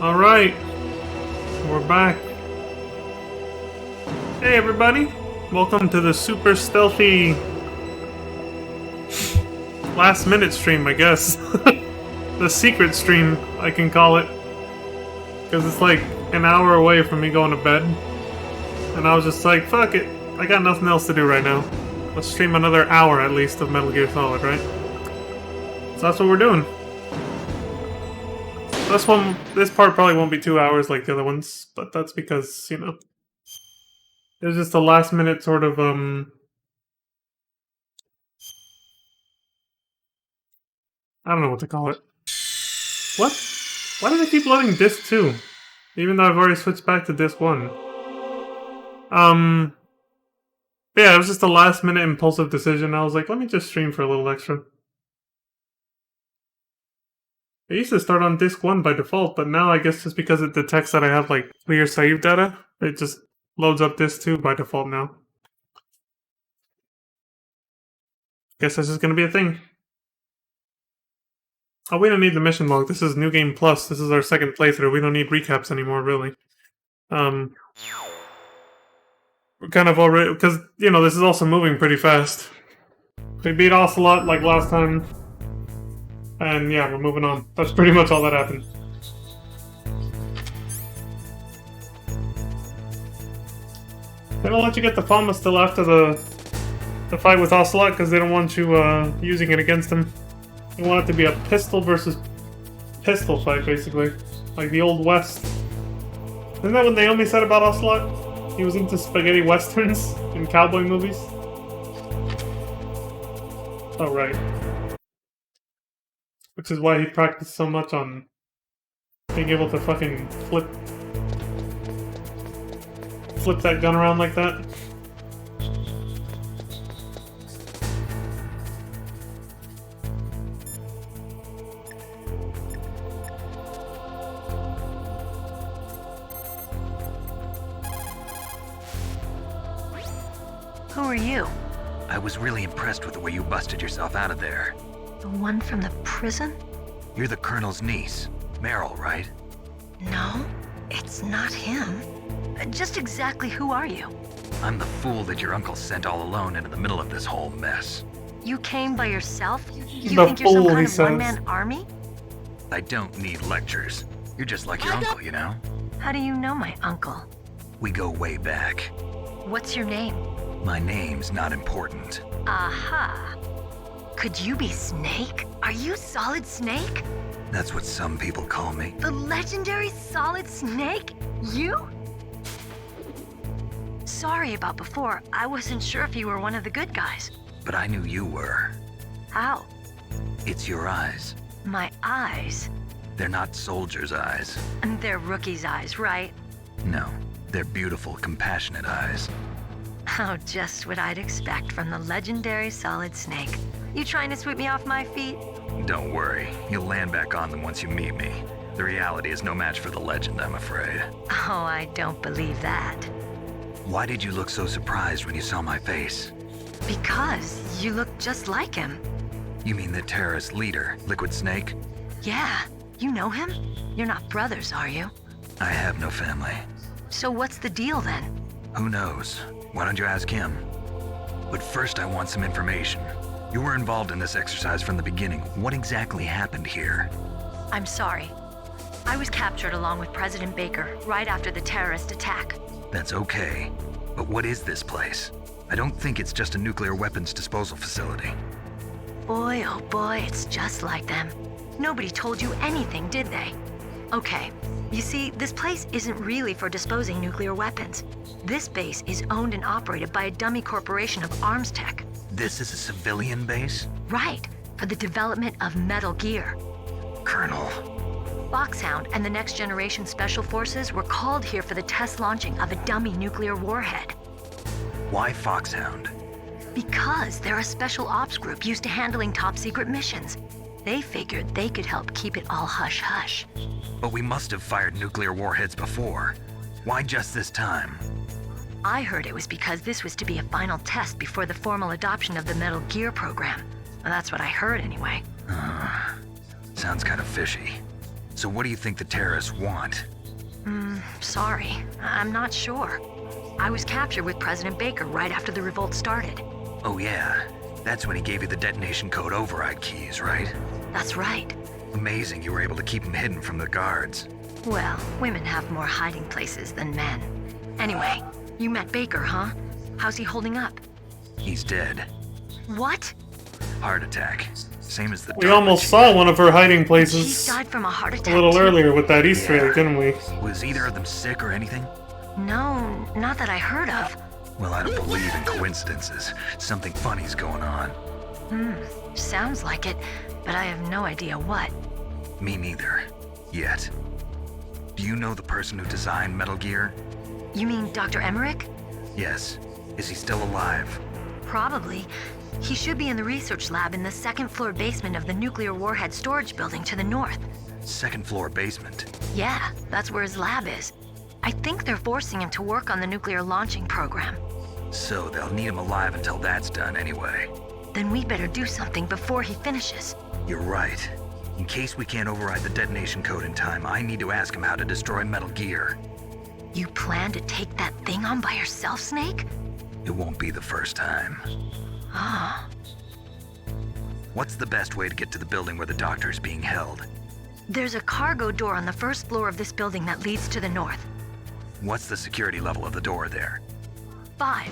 Alright, we're back. Hey everybody, welcome to the super stealthy last minute stream, I guess. The secret stream, I can call it. Because it's like an hour away from me going to bed. And I was just like, fuck it, I got nothing else to do right now. Let's stream another hour at least of Metal Gear Solid, right? So that's what we're doing. This part probably won't be 2 hours like the other ones, but that's because, you know, there's just a last minute sort of, I don't know what to call it. What? Why do they keep loading disc 2? Even though I've already switched back to disc 1. Yeah, it was just a last minute impulsive decision. I was like, let me just stream for a little extra. I used to start on disc 1 by default, but now I guess just because it detects that I have like clear save data, it just loads up disc 2 by default now. Guess that's just gonna be a thing. Oh, we don't need the mission log. This is New Game Plus. This is our second playthrough. We don't need recaps anymore, really. We're kind of already... Because, you know, this is also moving pretty fast. We beat Ocelot like last time. And yeah, we're moving on. That's pretty much all that happened. They don't let you get the Falma still after the fight with Ocelot because they don't want you using it against him. They want it to be a pistol versus pistol fight, basically. Like the Old West. Isn't that what Naomi said about Ocelot? He was into spaghetti westerns and cowboy movies? Oh, right. Which is why he practiced so much on being able to fucking flip that gun around like that. Who are you? I was really impressed with the way you busted yourself out of there. The one from the prison? You're the Colonel's niece, Meryl, right? No, it's not him. Just exactly who are you? I'm the fool that your uncle sent all alone into the middle of this whole mess. You came by yourself? You The think you're some fool, kind he of says. one-man army? I don't need lectures. You're just like your uncle, you know? How do you know my uncle? We go way back. What's your name? My name's not important. Aha. Could you be Snake? Are you Solid Snake? That's what some people call me. The legendary Solid Snake? You? Sorry about before. I wasn't sure if you were one of the good guys. But I knew you were. How? It's your eyes. My eyes? They're not soldiers' eyes. And they're rookie's eyes, right? No, they're beautiful, compassionate eyes. Oh, just what I'd expect from the legendary Solid Snake. You trying to sweep me off my feet? Don't worry, you'll land back on them once you meet me. The reality is no match for the legend, I'm afraid. Oh, I don't believe that. Why did you look so surprised when you saw my face? Because you look just like him. You mean the terrorist leader, Liquid Snake? Yeah, you know him? You're not brothers, are you? I have no family. So what's the deal then? Who knows? Why don't you ask him? But first I want some information. You were involved in this exercise from the beginning. What exactly happened here? I'm sorry. I was captured along with President Baker right after the terrorist attack. That's okay. But what is this place? I don't think it's just a nuclear weapons disposal facility. Boy, oh boy, it's just like them. Nobody told you anything, did they? Okay, you see, this place isn't really for disposing nuclear weapons. This base is owned and operated by a dummy corporation of arms tech. This is a civilian base? Right, for the development of Metal Gear. Colonel. Foxhound and the Next Generation Special Forces were called here for the test launching of a dummy nuclear warhead. Why Foxhound? Because they're a special ops group used to handling top secret missions. They figured they could help keep it all hush-hush. But we must have fired nuclear warheads before. Why just this time? I heard it was because this was to be a final test before the formal adoption of the Metal Gear program. Well, that's what I heard anyway. Sounds kind of fishy. So what do you think the terrorists want? Sorry, I'm not sure. I was captured with President Baker right after the revolt started. Oh yeah, that's when he gave you the detonation code override keys, right? That's right. Amazing you were able to keep him hidden from the guards. Well, women have more hiding places than men. Anyway, you met Baker, huh? How's he holding up? He's dead. What? Heart attack. Same as the We almost saw one of her hiding He places died from a heart attack a little too? earlier with that Easter Yeah. egg, didn't we? Was either of them sick or anything? No, not that I heard of. Well, I don't believe in coincidences. Something funny's going on. Sounds like it, but I have no idea what. Me neither. Yet. Do you know the person who designed Metal Gear? You mean Dr. Emmerich? Yes. Is he still alive? Probably. He should be in the research lab in the second floor basement of the nuclear warhead storage building to the north. Second floor basement. Yeah, that's where his lab is. I think they're forcing him to work on the nuclear launching program. So they'll need him alive until that's done anyway. Then we better do something before he finishes. You're right. In case we can't override the detonation code in time, I need to ask him how to destroy Metal Gear. You plan to take that thing on by yourself, Snake? It won't be the first time. Ah, What's the best way to get to the building where the doctor is being held? there's a cargo door on the first floor of this building that leads to the north. What's the security level of the door there? 5.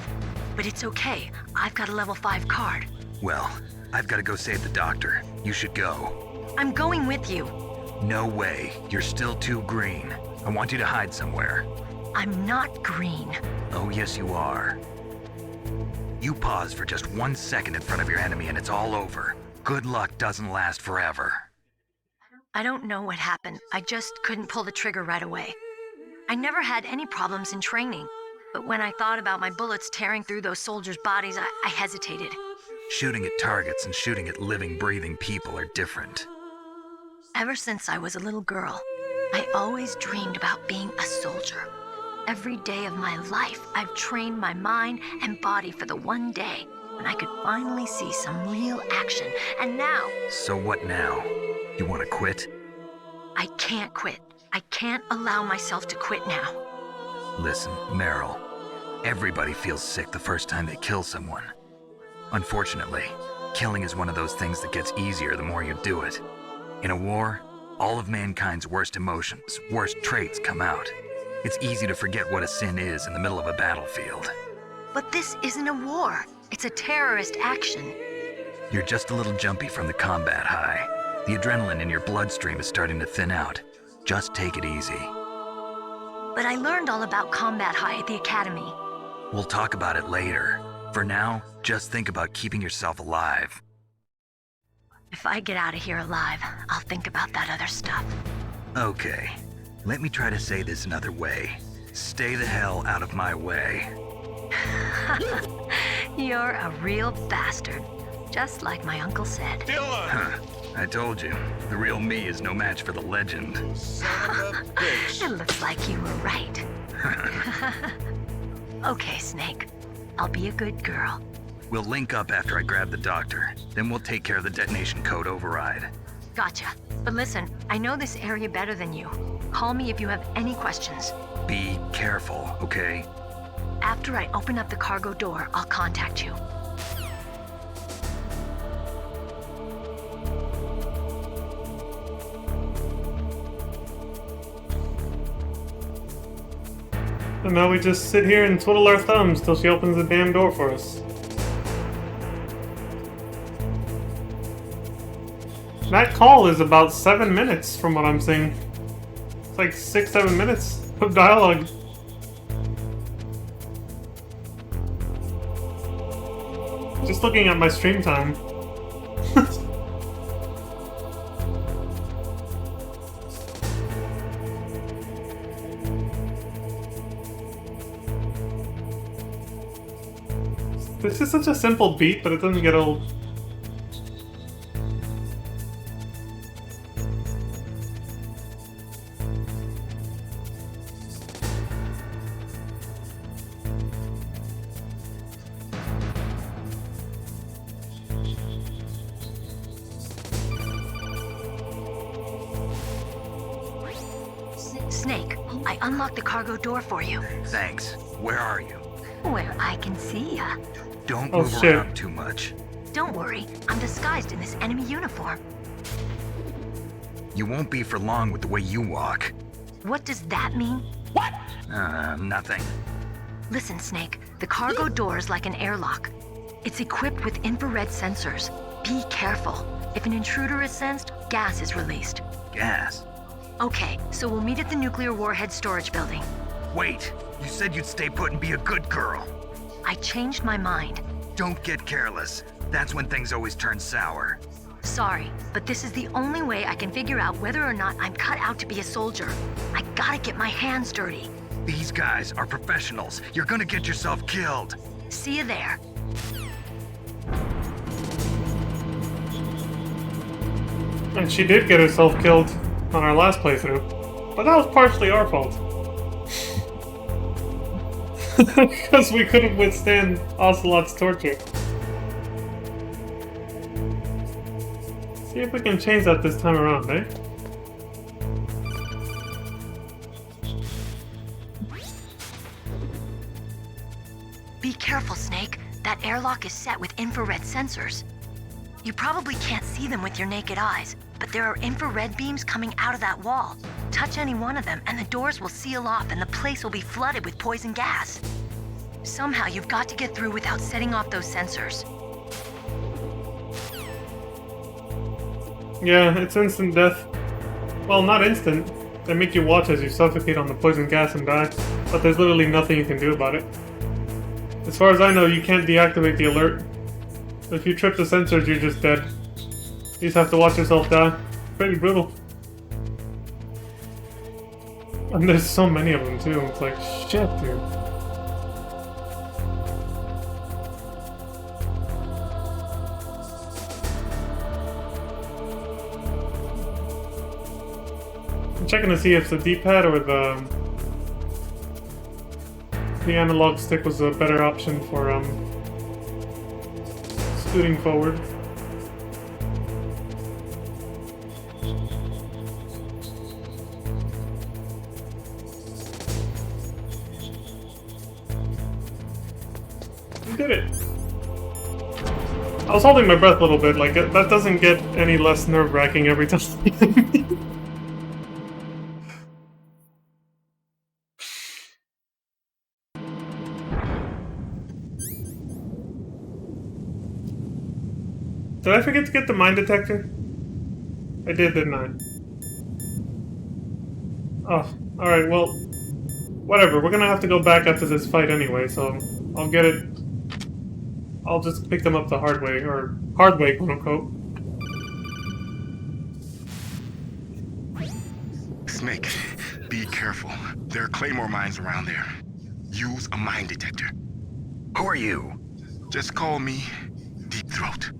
But it's okay. I've got a level 5 card. Well, I've got to go save the doctor. You should go. I'm going with you. No way. You're still too green. I want you to hide somewhere. I'm not green. Oh, yes, you are. You pause for just 1 second in front of your enemy and it's all over. Good luck doesn't last forever. I don't know what happened. I just couldn't pull the trigger right away. I never had any problems in training, but when I thought about my bullets tearing through those soldiers' bodies, I hesitated. Shooting at targets and shooting at living, breathing people are different. Ever since I was a little girl, I always dreamed about being a soldier. Every day of my life, I've trained my mind and body for the one day when I could finally see some real action. And now, So what now? You want to quit? I can't quit. I can't allow myself to quit now. Listen, Meryl. Everybody feels sick the first time they kill someone. Unfortunately, killing is one of those things that gets easier the more you do it. In a war, all of mankind's worst emotions, worst traits come out. It's easy to forget what a sin is in the middle of a battlefield. But this isn't a war. It's a terrorist action. You're just a little jumpy from the combat high. The adrenaline in your bloodstream is starting to thin out. Just take it easy. But I learned all about combat high at the academy. We'll talk about it later. For now, just think about keeping yourself alive. If I get out of here alive, I'll think about that other stuff. Okay, let me try to say this another way. Stay the hell out of my way. You're a real bastard, just like my uncle said. Huh, I told you, the real me is no match for the legend. It looks like you were right. Okay, Snake. I'll be a good girl. We'll link up after I grab the doctor. Then we'll take care of the detonation code override. Gotcha. But listen, I know this area better than you. Call me if you have any questions. Be careful, okay? After I open up the cargo door, I'll contact you. And now we just sit here and twiddle our thumbs till she opens the damn door for us. That call is about 7 minutes from what I'm seeing. It's like 6-7 minutes of dialogue. Just looking at my stream time. This is such a simple beat, but it doesn't get old. Snake, I unlocked the cargo door for you. Thanks. Where are you? Where I can see ya. Don't Oh, move shit. around too much. Don't worry, I'm disguised in this enemy uniform. You won't be for long with the way you walk. What does that mean? Nothing. Listen, Snake, the cargo door is like an airlock. It's equipped with infrared sensors. Be careful. If an intruder is sensed, gas is released. Gas. Okay, so we'll meet at the nuclear warhead storage building. Wait, you said you'd stay put and be a good girl. I changed my mind. Don't get careless. That's when things always turn sour. Sorry, but this is the only way I can figure out whether or not I'm cut out to be a soldier. I gotta get my hands dirty. These guys are professionals. You're gonna get yourself killed. See you there. And she did get herself killed on our last playthrough. But that was partially our fault. Because we couldn't withstand Ocelot's torture. See if we can change that this time around, eh? Be careful, Snake. That airlock is set with infrared sensors. You probably can't see them with your naked eyes, but there are infrared beams coming out of that wall. Touch any one of them and the doors will seal off and the place will be flooded with poison gas. Somehow you've got to get through without setting off those sensors. Yeah, it's instant death. Well, not instant. They make you watch as you suffocate on the poison gas and die, but there's literally nothing you can do about it. As far as I know, you can't deactivate the alert. If you trip the sensors, you're just dead. You just have to watch yourself die. Pretty brutal. And there's so many of them too, it's like, shit, dude. I'm checking to see if the D-pad or the analog stick was a better option for scooting forward. You did it. I was holding my breath a little bit, like that doesn't get any less nerve-wracking every time. Did I forget to get the mine detector? I did, didn't I? Oh, alright, well, whatever. We're gonna have to go back after this fight anyway, so I'll get it. I'll just pick them up the hard way, or hard way, quote unquote. Snake, be careful. There are claymore mines around there. Use a mine detector. Who are you? Just call me Deep Throat.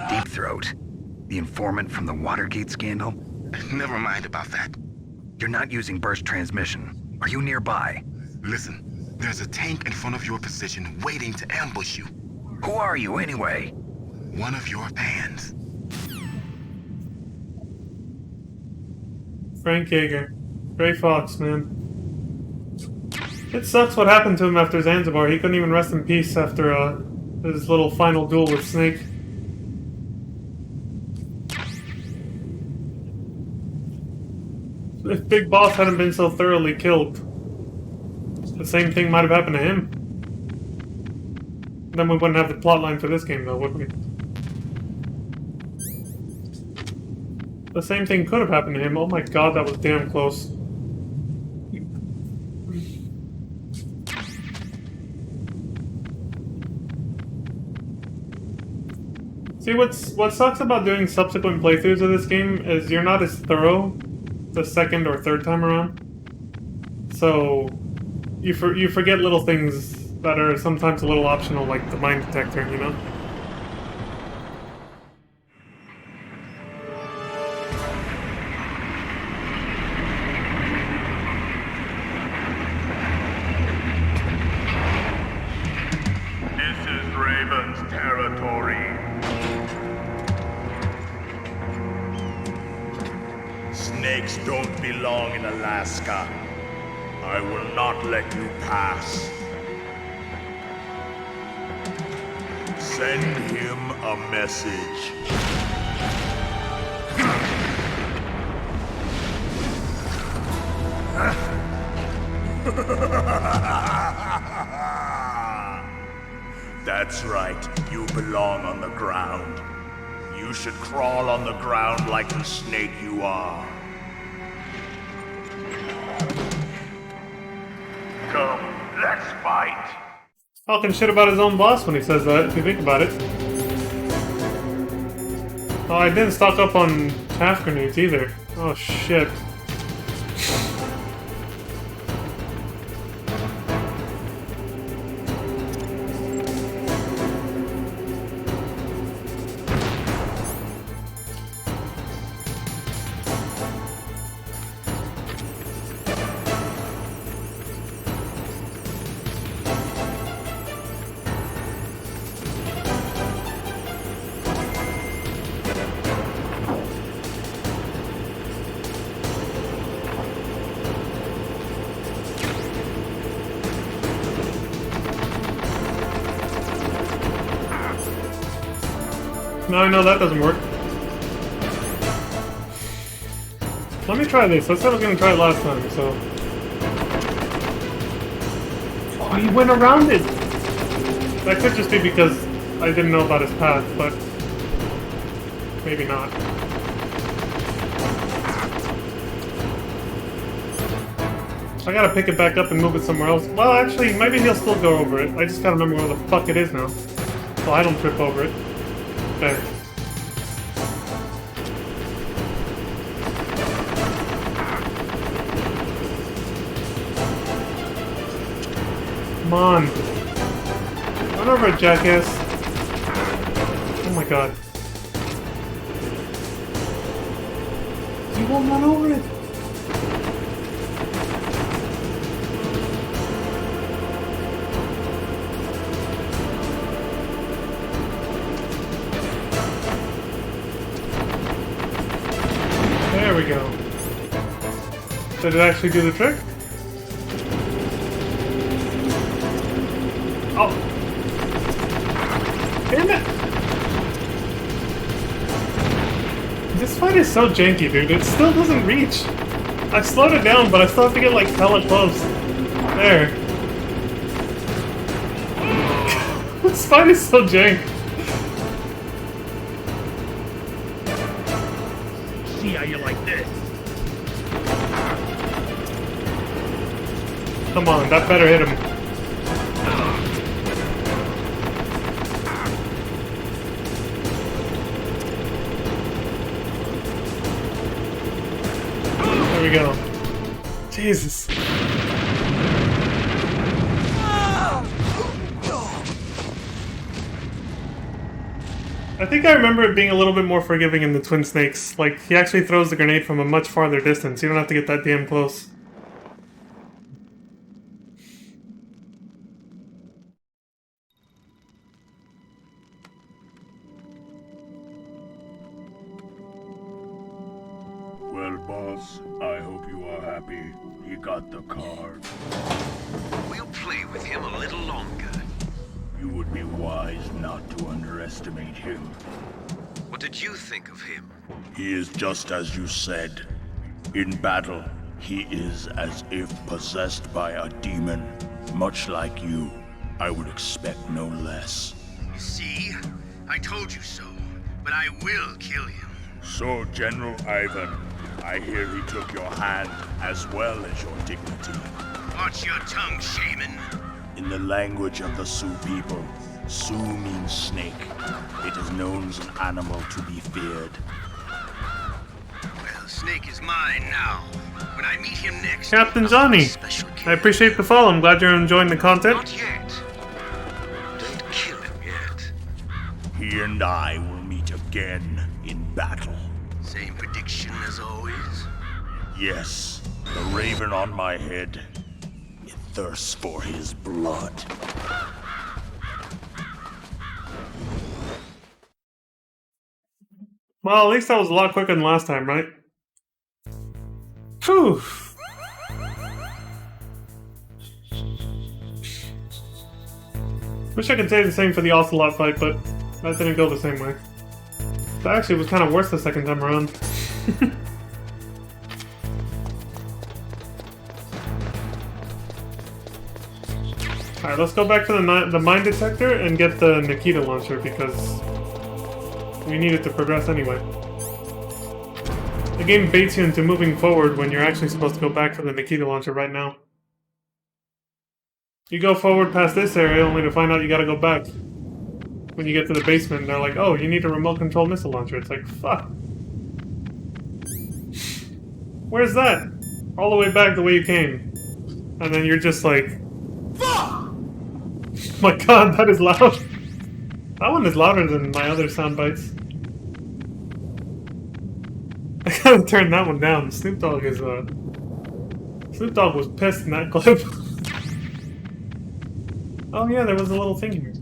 Deep Throat? The informant from the Watergate scandal? Never mind about that. You're not using burst transmission. Are you nearby? Listen, there's a tank in front of your position waiting to ambush you. Who are you anyway? One of your fans. Frank Yeager. Gray Fox, man. It sucks what happened to him after Zanzibar. He couldn't even rest in peace after his little final duel with Snake. If Big Boss hadn't been so thoroughly killed, the same thing might have happened to him. Then we wouldn't have the plotline for this game, though, would we? The same thing could have happened to him. Oh my god, that was damn close. See, what sucks about doing subsequent playthroughs of this game is you're not as thorough the second or third time around. So you forget little things that are sometimes a little optional, like the mine detector, you know? This is Raven's territory. Snake. snakes don't belong in Alaska. I will not let you pass. Send him a message. That's right, you belong on the ground. You should crawl on the ground like the snake you are. Come, let's fight. Talking shit about his own boss when he says that, if you think about it. Oh, I didn't stock up on chaff grenades either. Oh shit. Now I know that doesn't work. Let me try this. I said I was gonna try it last time, so. Oh, he went around it! That could just be because I didn't know about his path, but maybe not. I gotta pick it back up and move it somewhere else. Well, actually, maybe he'll still go over it. I just gotta remember where the fuck it is now. So I don't trip over it. There. Come on. Run over it, jackass. Oh my god. He won't run over it. There we go. Did it actually do the trick? Oh! Damn it! This fight is so janky, dude. It still doesn't reach. I slowed it down, but I still have to get like hella close. There. This fight is so jank. See how you like this. Come on, that better hit him. There we go. Jesus. I think I remember it being a little bit more forgiving in the Twin Snakes. Like, he actually throws the grenade from a much farther distance. You don't have to get that damn close. Well, boss, I hope you are happy. He got the card. We'll play with him a little longer. You would be wise not to underestimate him. What did you think of him? He is just as you said. In battle, he is as if possessed by a demon. Much like you, I would expect no less. See? I told you so. But I will kill him. So, General Ivan, I hear he took your hand as well as your dignity. Watch your tongue, shaman. In the language of the Sioux people, Sioux means snake. It is known as an animal to be feared. Well, Snake is mine now. When I meet him next, Captain I'll Johnny, take special care. I appreciate the follow. I'm glad you're enjoying the content. Not yet. Don't kill him yet. He and I will meet again in battle. Same prediction as always. Yes, the raven on my head. It thirsts for his blood. Well, at least that was a lot quicker than last time, right? Whew. Wish I could say the same for the Ocelot fight, but that didn't go the same way. That actually was kind of worse the second time around. Alright, let's go back to the mine detector and get the Nikita launcher because we need it to progress anyway. The game baits you into moving forward when you're actually supposed to go back to the Nikita launcher right now. You go forward past this area only to find out you gotta go back. When you get to the basement, they're like, oh, you need a remote control missile launcher. It's like, fuck. Where's that? All the way back the way you came. And then you're just like, fuck! Oh my god, that is loud. That one is louder than my other sound bites. I gotta turn that one down. Snoop Dogg is, Snoop Dogg was pissed in that clip. Oh yeah, there was a little thing here.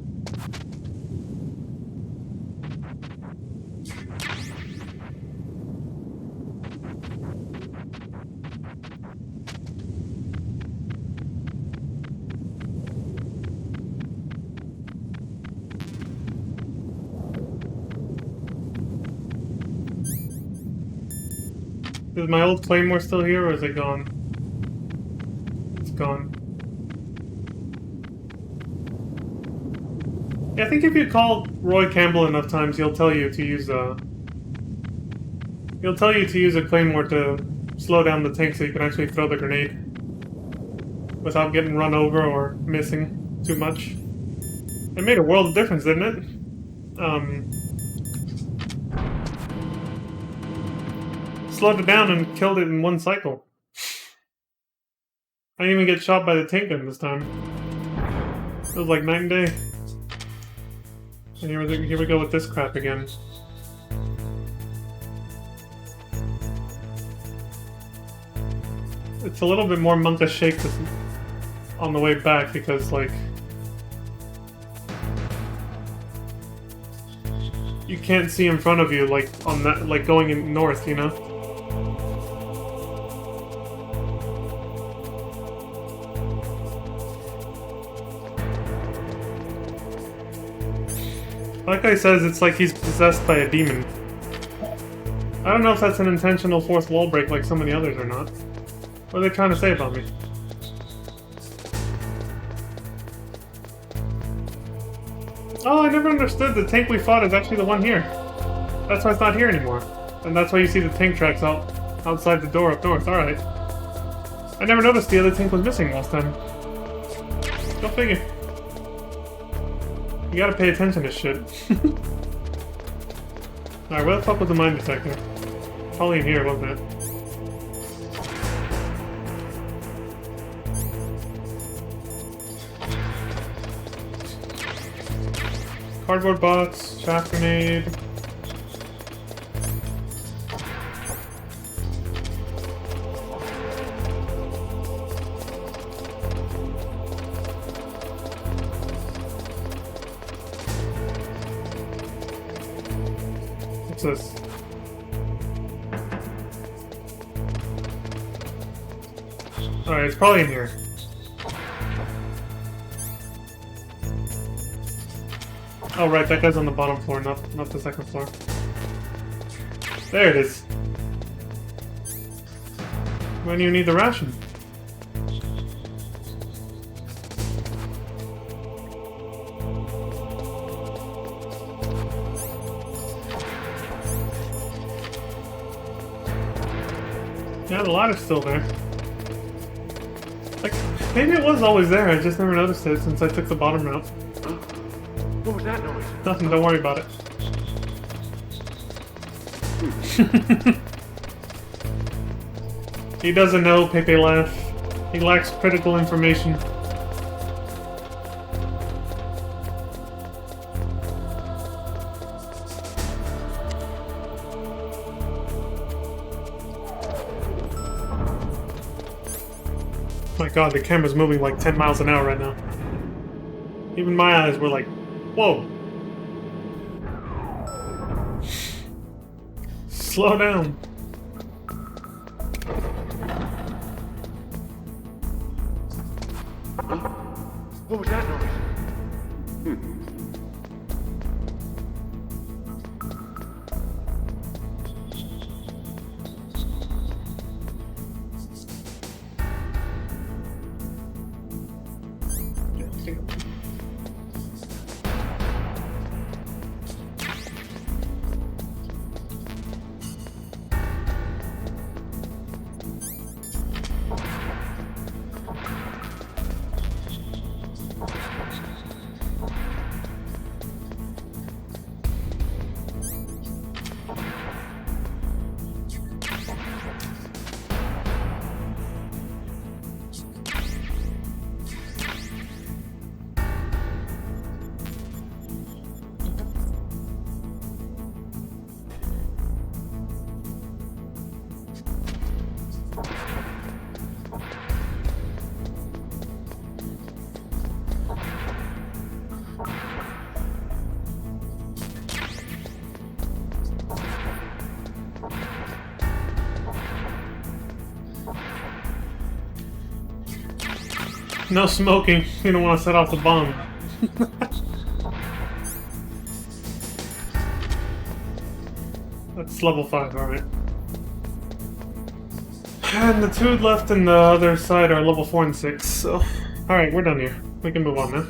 Is my old Claymore still here, or is it gone? It's gone. Yeah, I think if you call Roy Campbell enough times, he'll tell you to use a Claymore to slow down the tank so you can actually throw the grenade without getting run over or missing too much. It made a world of difference, didn't it? Slowed it down and killed it in one cycle. I didn't even get shot by the tank gun this time. It was like night and day. And here we go with this crap again. It's a little bit more monka shake on the way back because, like, you can't see in front of you, like on that, like going in north, you know. Like I says, it's like he's possessed by a demon. I don't know if that's an intentional fourth wall break like so many others or not. What are they trying to say about me? Oh, I never understood the tank we fought is actually the one here. That's why it's not here anymore. And that's why you see the tank tracks outside the door up north. Alright. I never noticed the other tank was missing last time. Go figure. You gotta pay attention to shit. Alright, where the fuck was the mine detector? Probably in here, wasn't it? Cardboard box, chaff grenade. What's this? Alright, it's probably in here. Oh right, that guy's on the bottom floor, not the second floor. There it is. When do you need the ration? Yeah, the ladder's still there. Like, maybe it was always there, I just never noticed it since I took the bottom route. What was that noise? Nothing, don't worry about it. He doesn't know, Pepe laugh. He lacks critical information. My god, the camera's moving like 10 miles an hour right now. Even my eyes were like, whoa. Slow down. No smoking. You don't want to set off the bomb. That's level 5, alright. And the 2 left in the other side are level 4 and 6, so... Alright, we're done here. We can move on now.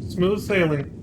Smooth sailing.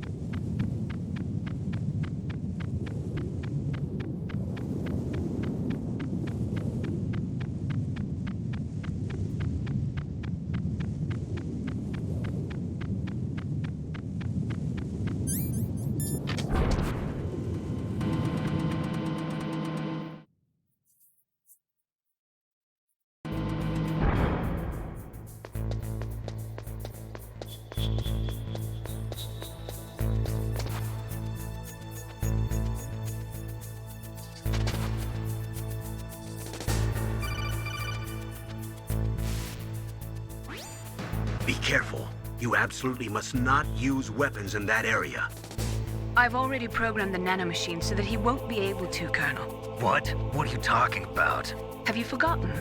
Be careful. You absolutely must not use weapons in that area. I've already programmed the nanomachine so that he won't be able to, Colonel. What? What are you talking about? Have you forgotten?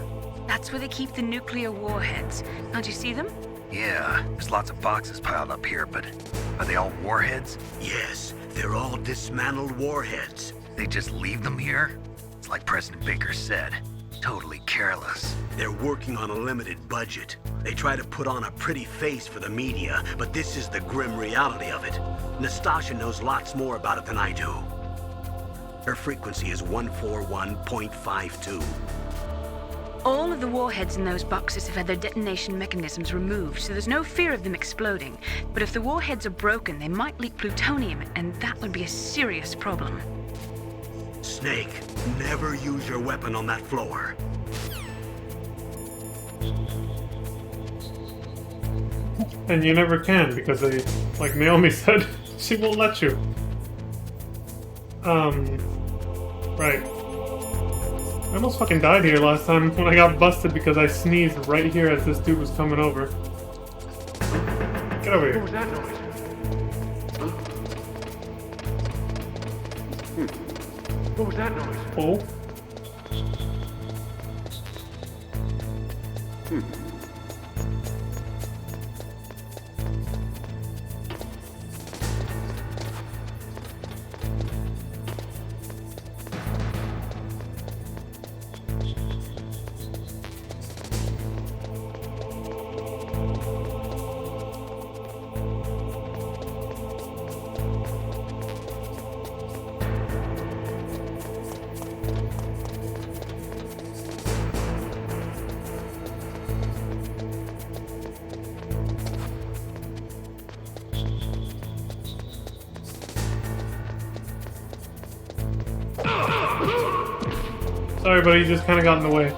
That's where they keep the nuclear warheads. Can't you see them? Yeah, there's lots of boxes piled up here, but are they all warheads? Yes, they're all dismantled warheads. They just leave them here? It's like President Baker said. Totally careless. They're working on a limited budget. They try to put on a pretty face for the media, but this is the grim reality of it. Nastasha knows lots more about it than I do. Her frequency is 141.52. All of the warheads in those boxes have had their detonation mechanisms removed, so there's no fear of them exploding. But if the warheads are broken, they might leak plutonium, and that would be a serious problem. Snake, never use your weapon on that floor. And you never can, because they, like Naomi said, she won't let you. Right. I almost fucking died here last time when I got busted because I sneezed right here as this dude was coming over. Get over What here. was that noise? Huh? What was that noise? Oh. Sorry, buddy, you just kind of got in the way.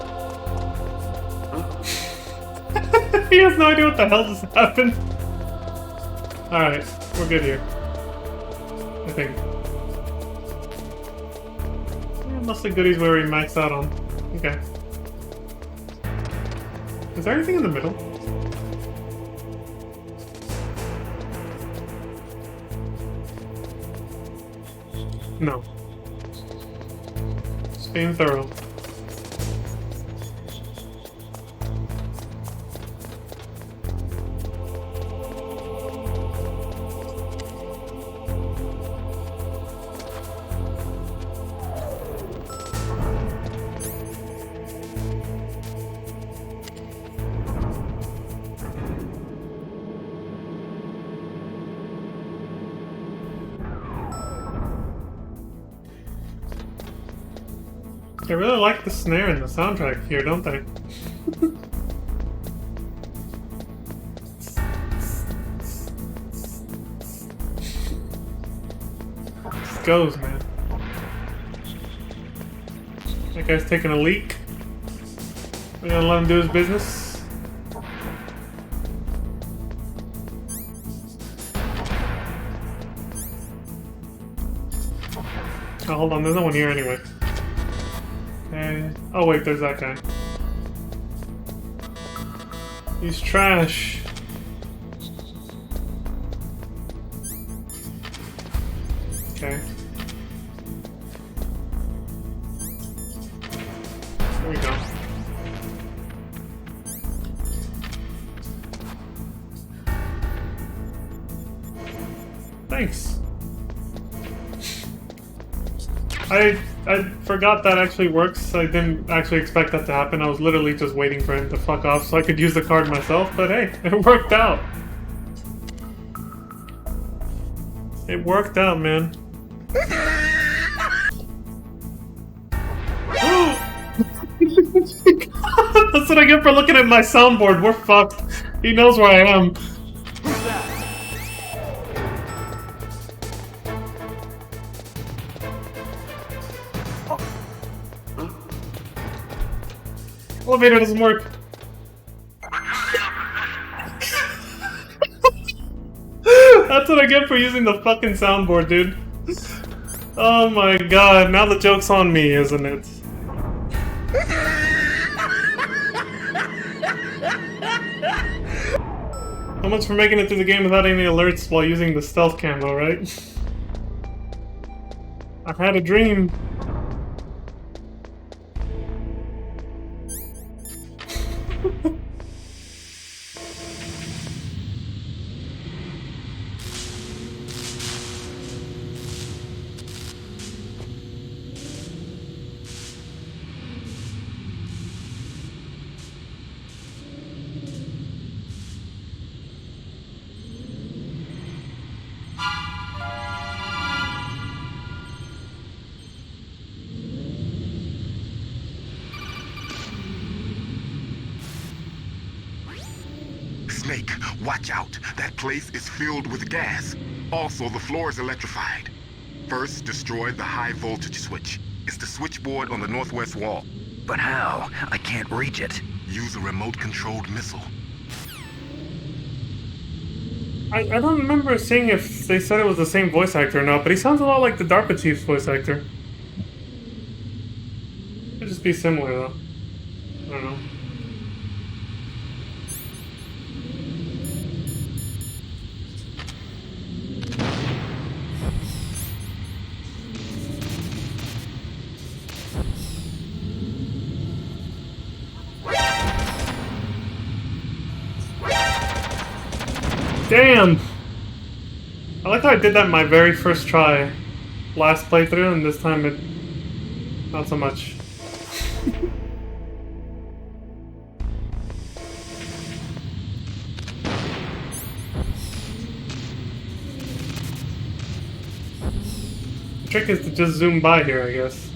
He has no idea what the hell just happened. Alright, we're good here. I think. Yeah, mostly goodies where we maxed out on. Okay. Is there anything in the middle? No. Just being thorough. They really like the snare in the soundtrack here, don't they? Just goes, man. That guy's taking a leak. We're gonna let him do his business. Oh, hold on, there's no one here anyway. Okay. Oh wait, there's that guy. He's trash. Okay. There we go. Thanks. I forgot that actually works. I didn't actually expect that to happen. I was literally just waiting for him to fuck off so I could use the card myself, but hey, it worked out. It worked out, man. That's what I get for looking at my soundboard. We're fucked. He knows where I am. Elevator doesn't work. That's what I get for using the fucking soundboard, dude. Oh my god, now the joke's on me, isn't it? How much for making it through the game without any alerts while using the stealth camo, right? I had a dream. Snake, watch out. That place is filled with gas. Also, the floor is electrified. First, destroy the high voltage switch. It's the switchboard on the northwest wall. But how? I can't reach it. Use a remote-controlled missile. I don't remember seeing if they said it was the same voice actor or not, but he sounds a lot like the DARPA Chief's voice actor. Could just be similar, though. I don't know. Damn! I like how I did that in my very first try. Last playthrough, and this time it... not so much. The trick is to just zoom by here, I guess.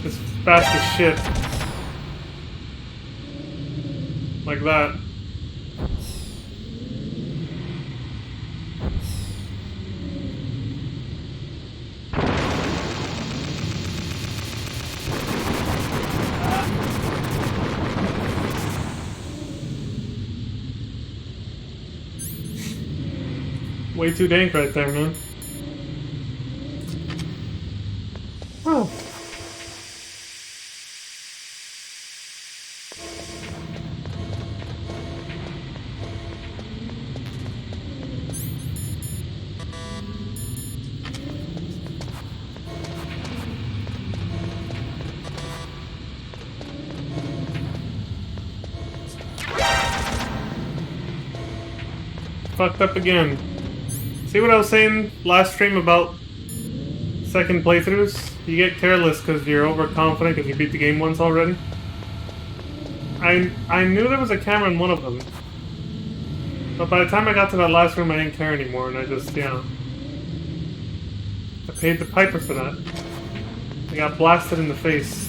Just fast as shit. Like that. Way too dank right there, man. Oh. Fucked up again. See what I was saying last stream about second playthroughs? You get careless because you're overconfident because you beat the game once already. I knew there was a camera in one of them. But by the time I got to that last room I didn't care anymore and I just, yeah. I paid the piper for that. I got blasted in the face.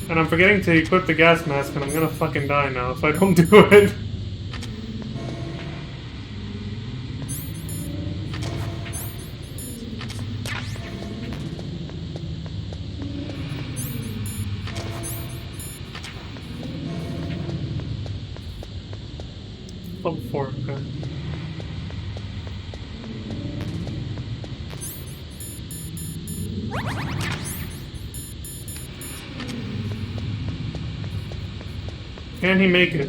And I'm forgetting to equip the gas mask, and I'm gonna fucking die now if I don't do it. Level 4, okay. Can he make it?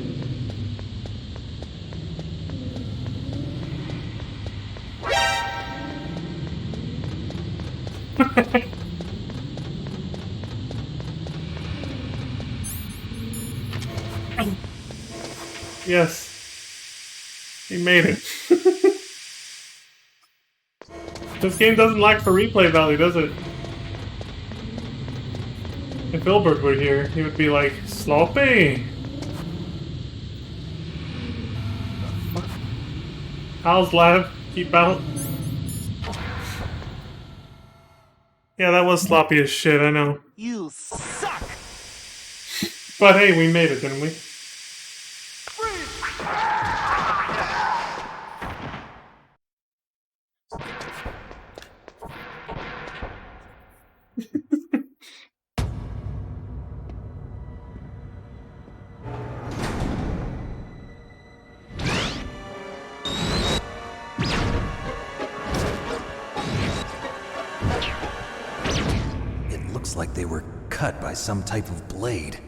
Yes. He made it. This game doesn't lack for replay value, does it? If Ilbert were here, he would be like, sloppy! Hal's lab, keep out. Yeah, that was sloppy as shit, I know. You suck! But hey, we made it, didn't we? It looks like they were cut by some type of blade.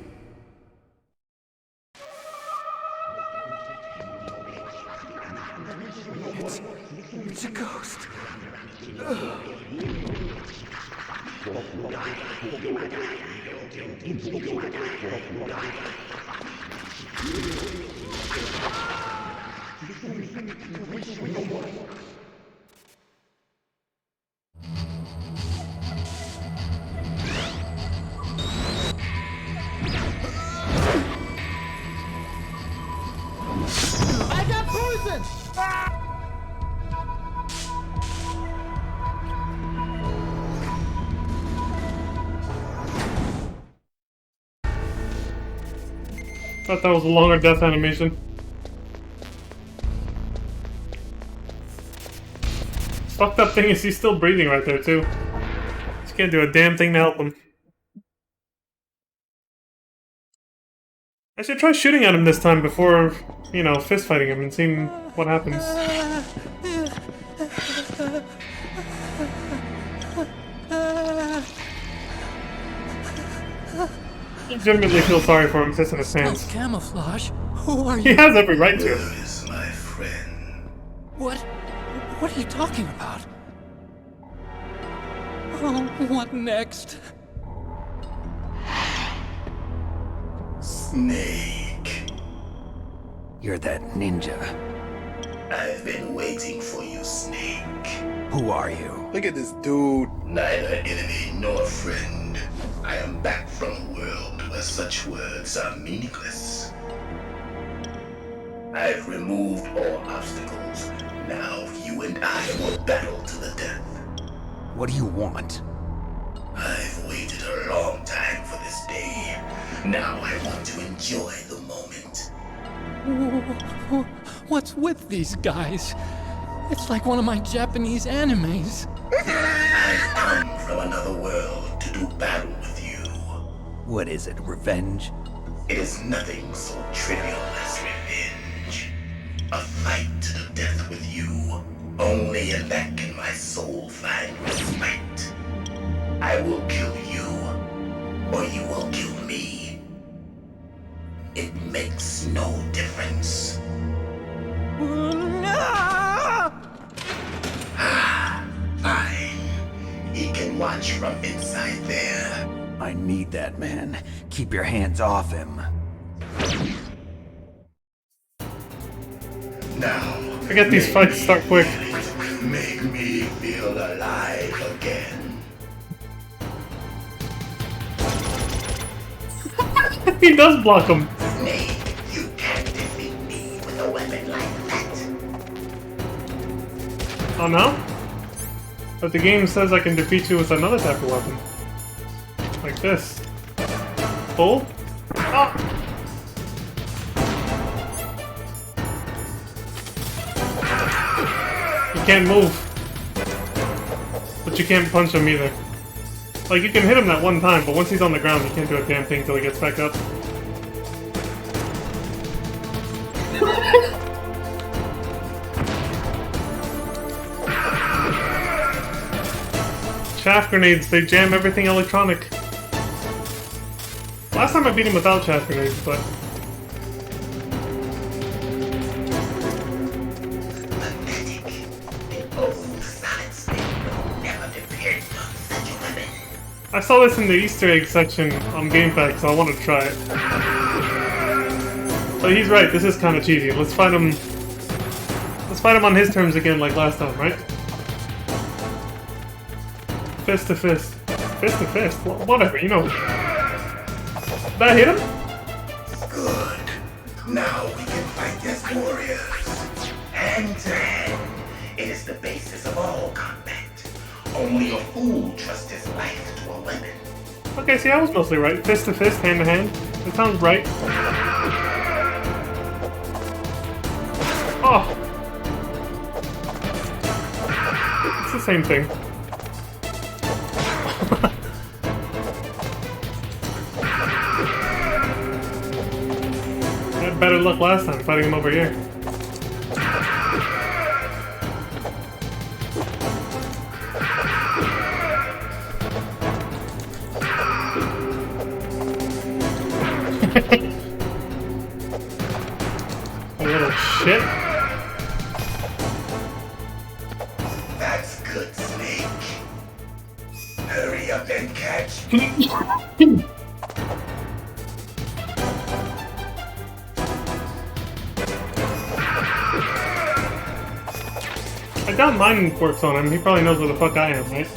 It's a ghost. I got poison! Thought that was a longer death animation. Fucked up thing is he's still breathing right there too. Just can't do a damn thing to help him. I should try shooting at him this time before, you know, fist fighting him and seeing what happens. I legitimately feel sorry for him pissing his pants. Camouflage? Who are He you? has every right to. Where is my friend? What are you talking about? Oh, what next? Snake. You're that ninja. I've been waiting for you, Snake. Who are you? Look at this dude. Neither enemy nor friend. I am back from a world where such words are meaningless. I've removed all obstacles. Now you and I will battle to the death. What do you want? I've waited a long time for this day. Now I want to enjoy the moment. What's with these guys? It's like one of my Japanese animes. I've come from another world to do battle with you. What is it, revenge? It is nothing so trivial as revenge. A fight to the death with you. Only in that can my soul find respite. I will kill you, or you will kill me. It makes no difference. Fine. He can watch from inside there. I need that man. Keep your hands off him. Now, Forget these fights start quick. make me feel alive again. He does block him. Snake, you can't defeat me with a weapon like that. Oh no? But the game says I can defeat you with another type of weapon. Like this. full? Oh. You can't move. But you can't punch him either. Like, you can hit him that one time, but once he's on the ground, you can't do a damn thing till he gets back up. Chaff grenades, they jam everything electronic. Last time I beat him without chaff grenades, but... I saw this in the Easter egg section on GameFAQs, so I want to try it. But he's right, this is kind of cheesy. Let's fight him on his terms again like last time, right? Fist to fist. Fist to fist? Well, whatever, you know. That hit him? Good. Now we can fight as warriors. Hand to hand. It is the basis of all combat. Only a fool trusts his life to a weapon. Okay, see, I was mostly right. Fist to fist, hand to hand. It sounds right. Oh! It's the same thing. I had better luck last time fighting him over here. Little shit. That's good, Snake. Hurry up and catch. I doubt mine works on him. He probably knows where the fuck I am, right?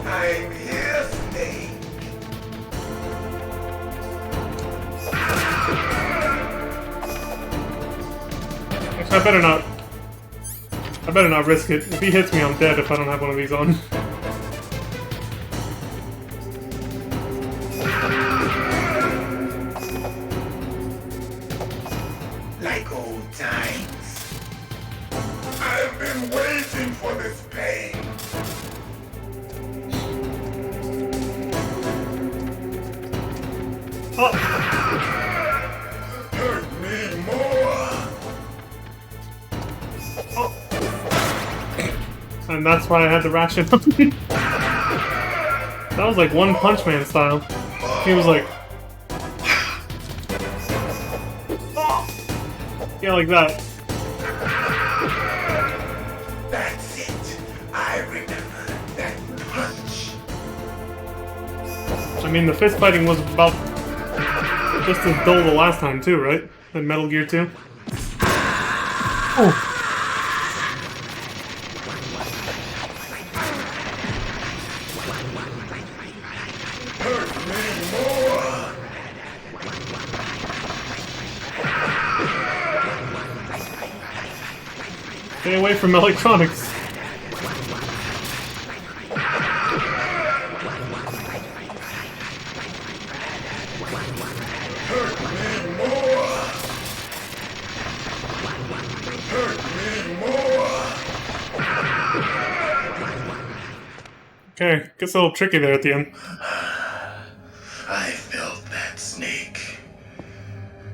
I'm here, Snake. Actually, I better not risk it. If he hits me, I'm dead if I don't have one of these on. Like old times. I've been waiting for this pain. Oh! Hurt me more. Oh. And that's why I had to ration him. That was like One Punch Man style. He was like... Yeah, like that. That's it. I remember that punch. I mean, the fist fighting was about just as dull the last time too, right? In Metal Gear 2. Oh. Hurt me more. Stay away from electronics. Hurt me more. Hurt me more. Okay, gets a little tricky there at the end. I felt that, Snake.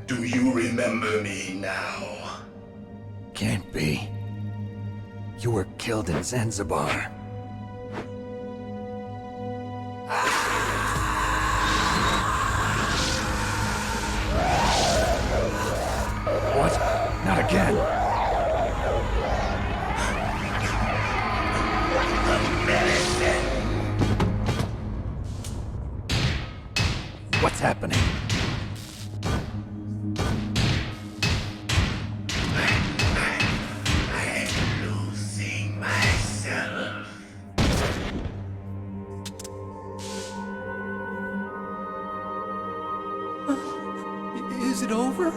Do you remember me now? Can't be. You were killed in Zanzibar. What? Not again. What's happening? I'm losing myself. Is it over?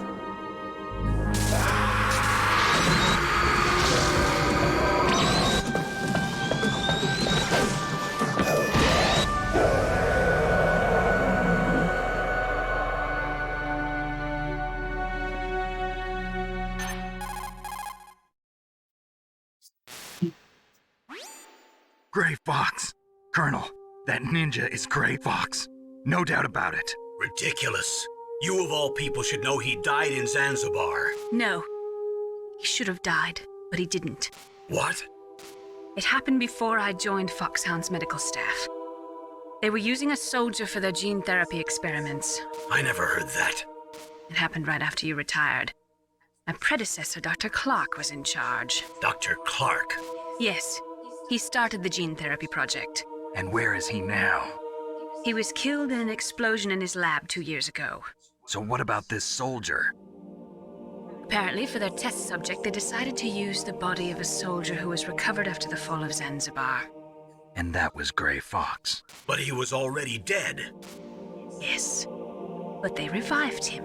Gray Fox! Colonel, that ninja is Gray Fox. No doubt about it. Ridiculous. You of all people should know he died in Zanzibar. No. He should have died, but he didn't. What? It happened before I joined Foxhound's medical staff. They were using a soldier for their gene therapy experiments. I never heard that. It happened right after you retired. My predecessor, Dr. Clark, was in charge. Dr. Clark? Yes. He started the gene therapy project. And where is he now? He was killed in an explosion in his lab 2 years ago. So what about this soldier? Apparently, for their test subject, they decided to use the body of a soldier who was recovered after the fall of Zanzibar. And that was Gray Fox. But he was already dead. Yes. But they revived him.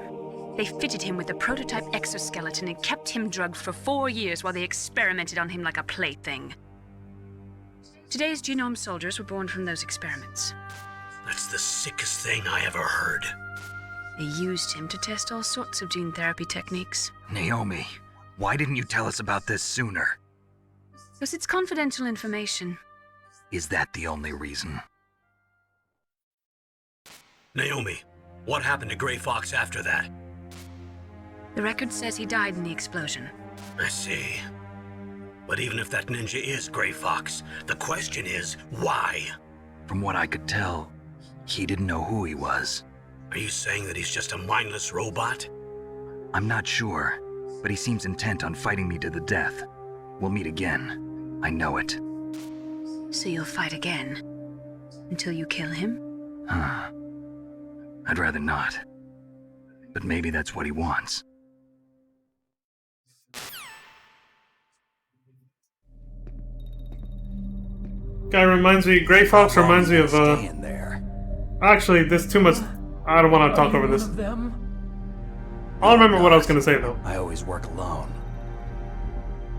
They fitted him with a prototype exoskeleton and kept him drugged for 4 years while they experimented on him like a plaything. Today's genome soldiers were born from those experiments. That's the sickest thing I ever heard. They used him to test all sorts of gene therapy techniques. Naomi, why didn't you tell us about this sooner? Because it's confidential information. Is that the only reason? Naomi, what happened to Gray Fox after that? The record says he died in the explosion. I see. But even if that ninja is Gray Fox, the question is, why? From what I could tell, he didn't know who he was. Are you saying that he's just a mindless robot? I'm not sure, but he seems intent on fighting me to the death. We'll meet again. I know it. So you'll fight again? Until you kill him? I'd rather not. But maybe that's what he wants. Guy reminds me, Gray Fox reminds me of, Actually, there's too much. I don't want to talk over this. I'll remember what I was going to say, though. I always work alone.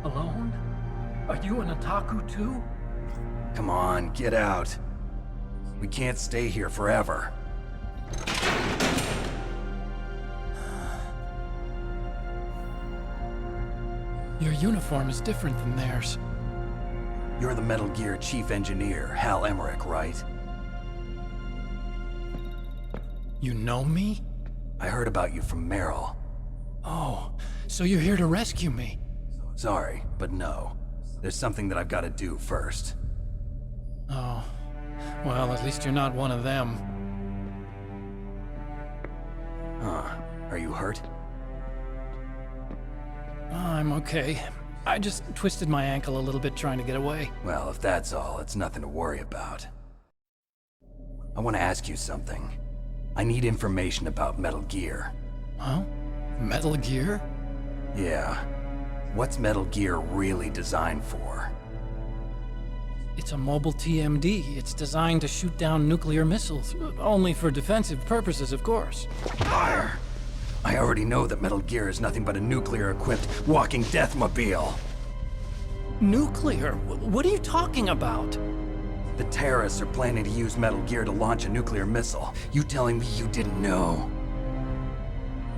Alone? Are you an otaku too? Come on, get out. We can't stay here forever. Your uniform is different than theirs. You're the Metal Gear chief engineer, Hal Emmerich, right? You know me? I heard about you from Meryl. Oh, so you're here to rescue me? Sorry, but no. There's something that I've got to do first. Oh, well, at least you're not one of them. Huh. Are you hurt? I'm okay. I just twisted my ankle a little bit trying to get away. Well, if that's all, it's nothing to worry about. I want to ask you something. I need information about Metal Gear. Huh? Metal Gear? Yeah. What's Metal Gear really designed for? It's a mobile TMD. It's designed to shoot down nuclear missiles. Only for defensive purposes, of course. Liar! I already know that Metal Gear is nothing but a nuclear-equipped walking deathmobile. Nuclear? What are you talking about? The terrorists are planning to use Metal Gear to launch a nuclear missile. You telling me you didn't know?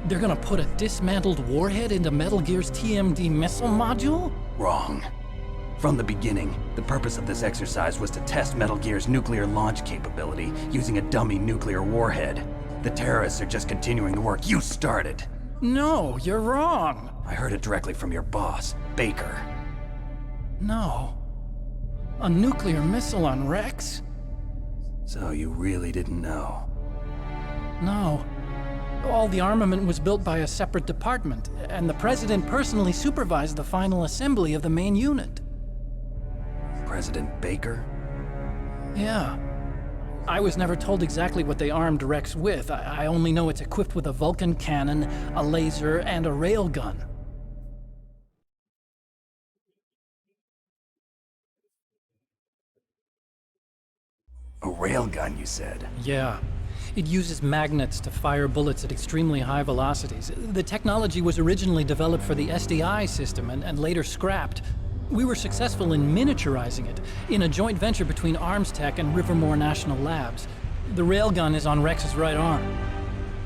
They're gonna put a dismantled warhead into Metal Gear's TMD missile module? Wrong. From the beginning, the purpose of this exercise was to test Metal Gear's nuclear launch capability using a dummy nuclear warhead. The terrorists are just continuing the work you started. No, you're wrong. I heard it directly from your boss, Baker. No. A nuclear missile on Rex? So you really didn't know? No. All the armament was built by a separate department, and the President personally supervised the final assembly of the main unit. President Baker? Yeah. I was never told exactly what they armed Rex with. I only know it's equipped with a Vulcan cannon, a laser, and a railgun. A railgun, you said? Yeah. It uses magnets to fire bullets at extremely high velocities. The technology was originally developed for the SDI system and later scrapped. We were successful in miniaturizing it, in a joint venture between ArmsTech and Rivermore National Labs. The railgun is on Rex's right arm.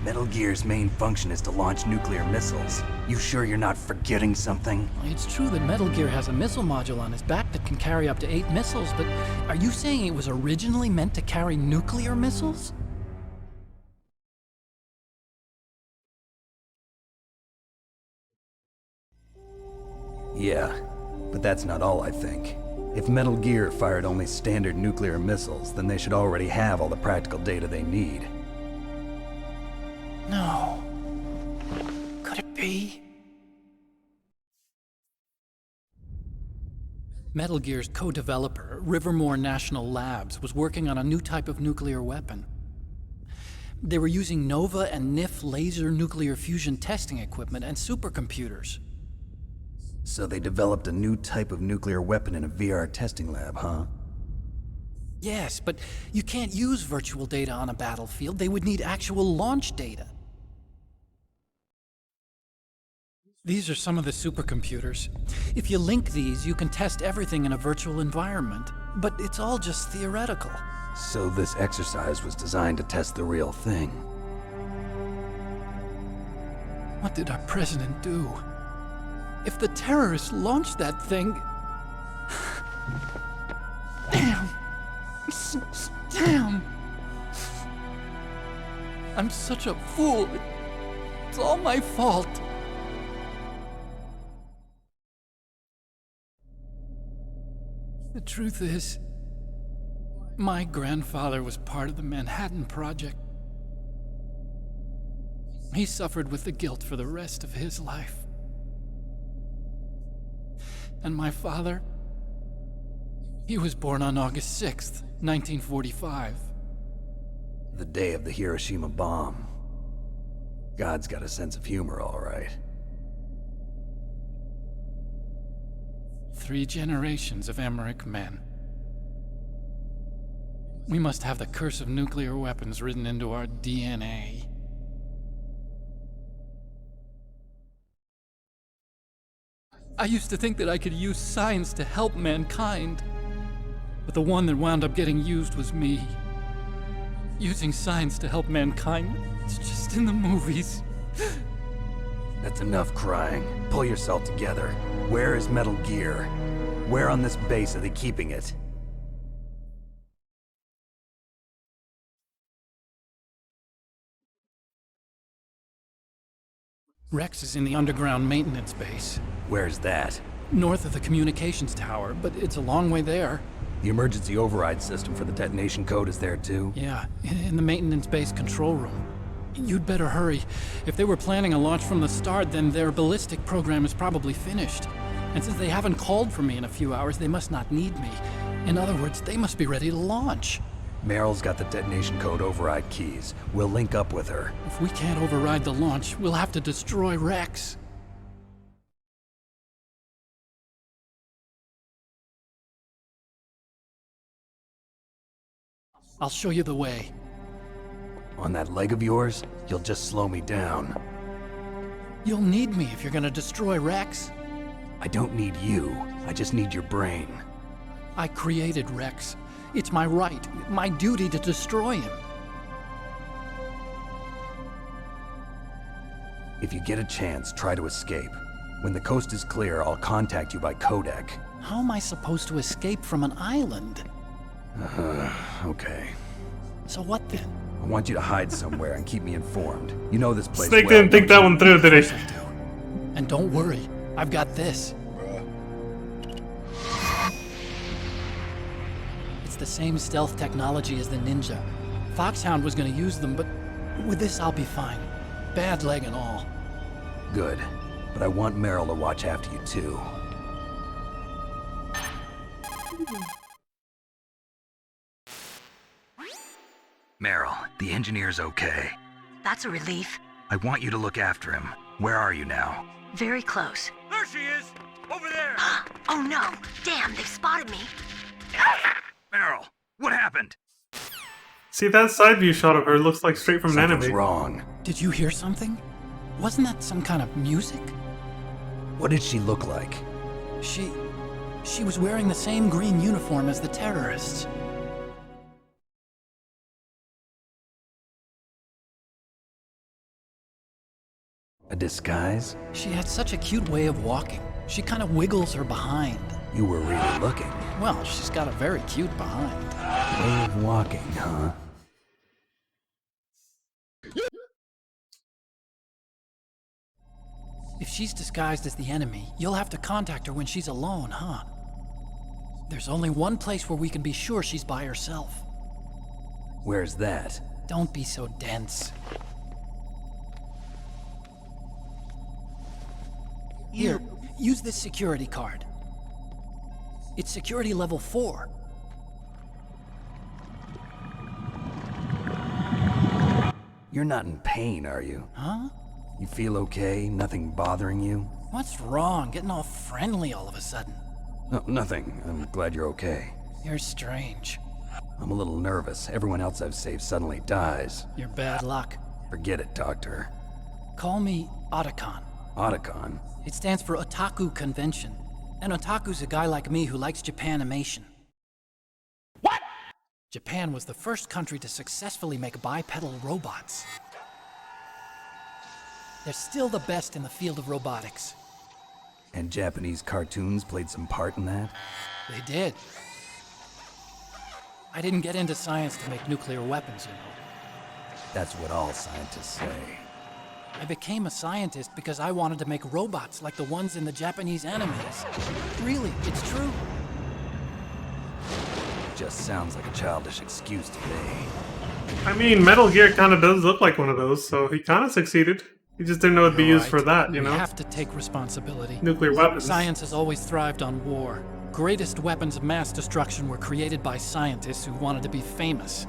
Metal Gear's main function is to launch nuclear missiles. You sure you're not forgetting something? It's true that Metal Gear has a missile module on his back that can carry up to 8 missiles, but are you saying it was originally meant to carry nuclear missiles? Yeah, but that's not all I think. If Metal Gear fired only standard nuclear missiles, then they should already have all the practical data they need. No. Could it be? Metal Gear's co-developer, Rivermore National Labs, was working on a new type of nuclear weapon. They were using NOVA and NIF laser nuclear fusion testing equipment and supercomputers. So they developed a new type of nuclear weapon in a VR testing lab, huh? Yes, but you can't use virtual data on a battlefield. They would need actual launch data. These are some of the supercomputers. If you link these, you can test everything in a virtual environment. But it's all just theoretical. So this exercise was designed to test the real thing. What did our president do? If the terrorists launched that thing... Damn! Damn! I'm such a fool. It's all my fault. The truth is, my grandfather was part of the Manhattan Project. He suffered with the guilt for the rest of his life. And my father, he was born on August 6th, 1945. The day of the Hiroshima bomb. God's got a sense of humor, all right. 3 generations of Emmerich men. We must have the curse of nuclear weapons written into our DNA. I used to think that I could use science to help mankind, but the one that wound up getting used was me. Using science to help mankind, it's just in the movies. That's enough crying. Pull yourself together. Where is Metal Gear? Where on this base are they keeping it? Rex is in the underground maintenance base. Where's that? North of the communications tower, but it's a long way there. The emergency override system for the detonation code is there too? Yeah, in the maintenance base control room. You'd better hurry. If they were planning a launch from the start, then their ballistic program is probably finished. And since they haven't called for me in a few hours, they must not need me. In other words, they must be ready to launch. Meryl's got the detonation code override keys. We'll link up with her. If we can't override the launch, we'll have to destroy Rex. I'll show you the way. On that leg of yours, you'll just slow me down. You'll need me if you're gonna destroy Rex. I don't need you. I just need your brain. I created Rex. It's my right, my duty to destroy him. If you get a chance, try to escape. When the coast is clear, I'll contact you by codec. How am I supposed to escape from an island? Okay. So what then? I want you to hide somewhere and keep me informed. You know this place Snake well, didn't think don't that you? one through, did he? And don't worry, I've got this. It's the same stealth technology as the Ninja. Foxhound was gonna use them, but with this I'll be fine. Bad leg and all. Good. But I want Meryl to watch after you too. Meryl, the engineer's okay. That's a relief. I want you to look after him. Where are you now? Very close. There she is! Over there! Oh no! Damn, they've spotted me. Meryl, what happened? See, that side view shot of her looks like straight from an Something's anime. wrong. Did you hear something? Wasn't that some kind of music? What did she look like? She was wearing the same green uniform as the terrorists. A disguise? She had such a cute way of walking. She kind of wiggles her behind. You were really looking. Well, she's got a very cute behind. Way of walking, huh? If she's disguised as the enemy, you'll have to contact her when she's alone, huh? There's only one place where we can be sure she's by herself. Where's that? Don't be so dense. Here, use this security card. It's security level 4. You're not in pain, are you? Huh? You feel okay? Nothing bothering you? What's wrong? Getting all friendly all of a sudden. No, nothing. I'm glad you're okay. You're strange. I'm a little nervous. Everyone else I've saved suddenly dies. You're bad luck. Forget it, Doctor. Call me Otacon. Otacon? It stands for Otaku Convention. An otaku's a guy like me who likes Japanimation. What? Japan was the first country to successfully make bipedal robots. They're still the best in the field of robotics. And Japanese cartoons played some part in that? They did. I didn't get into science to make nuclear weapons, you know. That's what all scientists say. I became a scientist because I wanted to make robots like the ones in the Japanese animes. Really, it's true. Just sounds like a childish excuse to me. I mean, Metal Gear kind of does look like one of those, so he kind of succeeded. He just didn't know it'd be used for that, you know? We have to take responsibility. Nuclear weapons. Science has always thrived on war. Greatest weapons of mass destruction were created by scientists who wanted to be famous.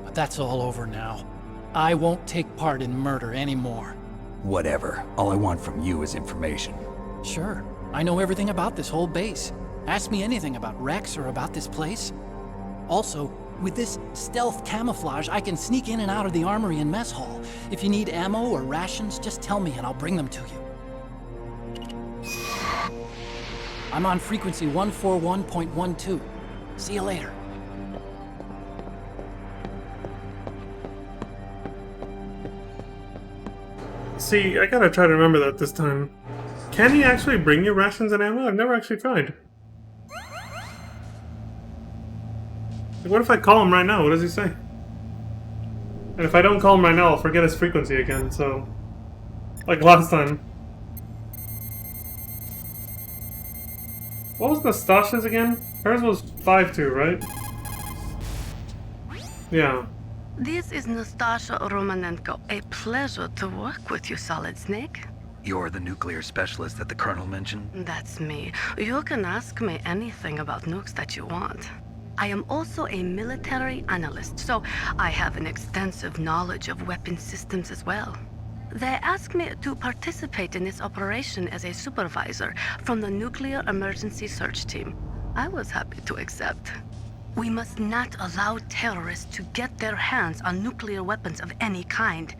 But that's all over now. I won't take part in murder anymore. Whatever. All I want from you is information. Sure. I know everything about this whole base. Ask me anything about Rex or about this place. Also, with this stealth camouflage, I can sneak in and out of the armory and mess hall. If you need ammo or rations, just tell me and I'll bring them to you. I'm on frequency 141.12. See you later. See, I gotta try to remember that this time. Can he actually bring you rations and ammo? I've never actually tried. What if I call him right now? What does he say? And if I don't call him right now, I'll forget his frequency again, so... like last time. What was Nastasha's again? Hers was 5-2, right? Yeah. This is Nastasha Romanenko. A pleasure to work with you, Solid Snake. You're the nuclear specialist that the Colonel mentioned? That's me. You can ask me anything about nukes that you want. I am also a military analyst, so I have an extensive knowledge of weapon systems as well. They asked me to participate in this operation as a supervisor from the Nuclear Emergency Search Team. I was happy to accept. We must not allow terrorists to get their hands on nuclear weapons of any kind.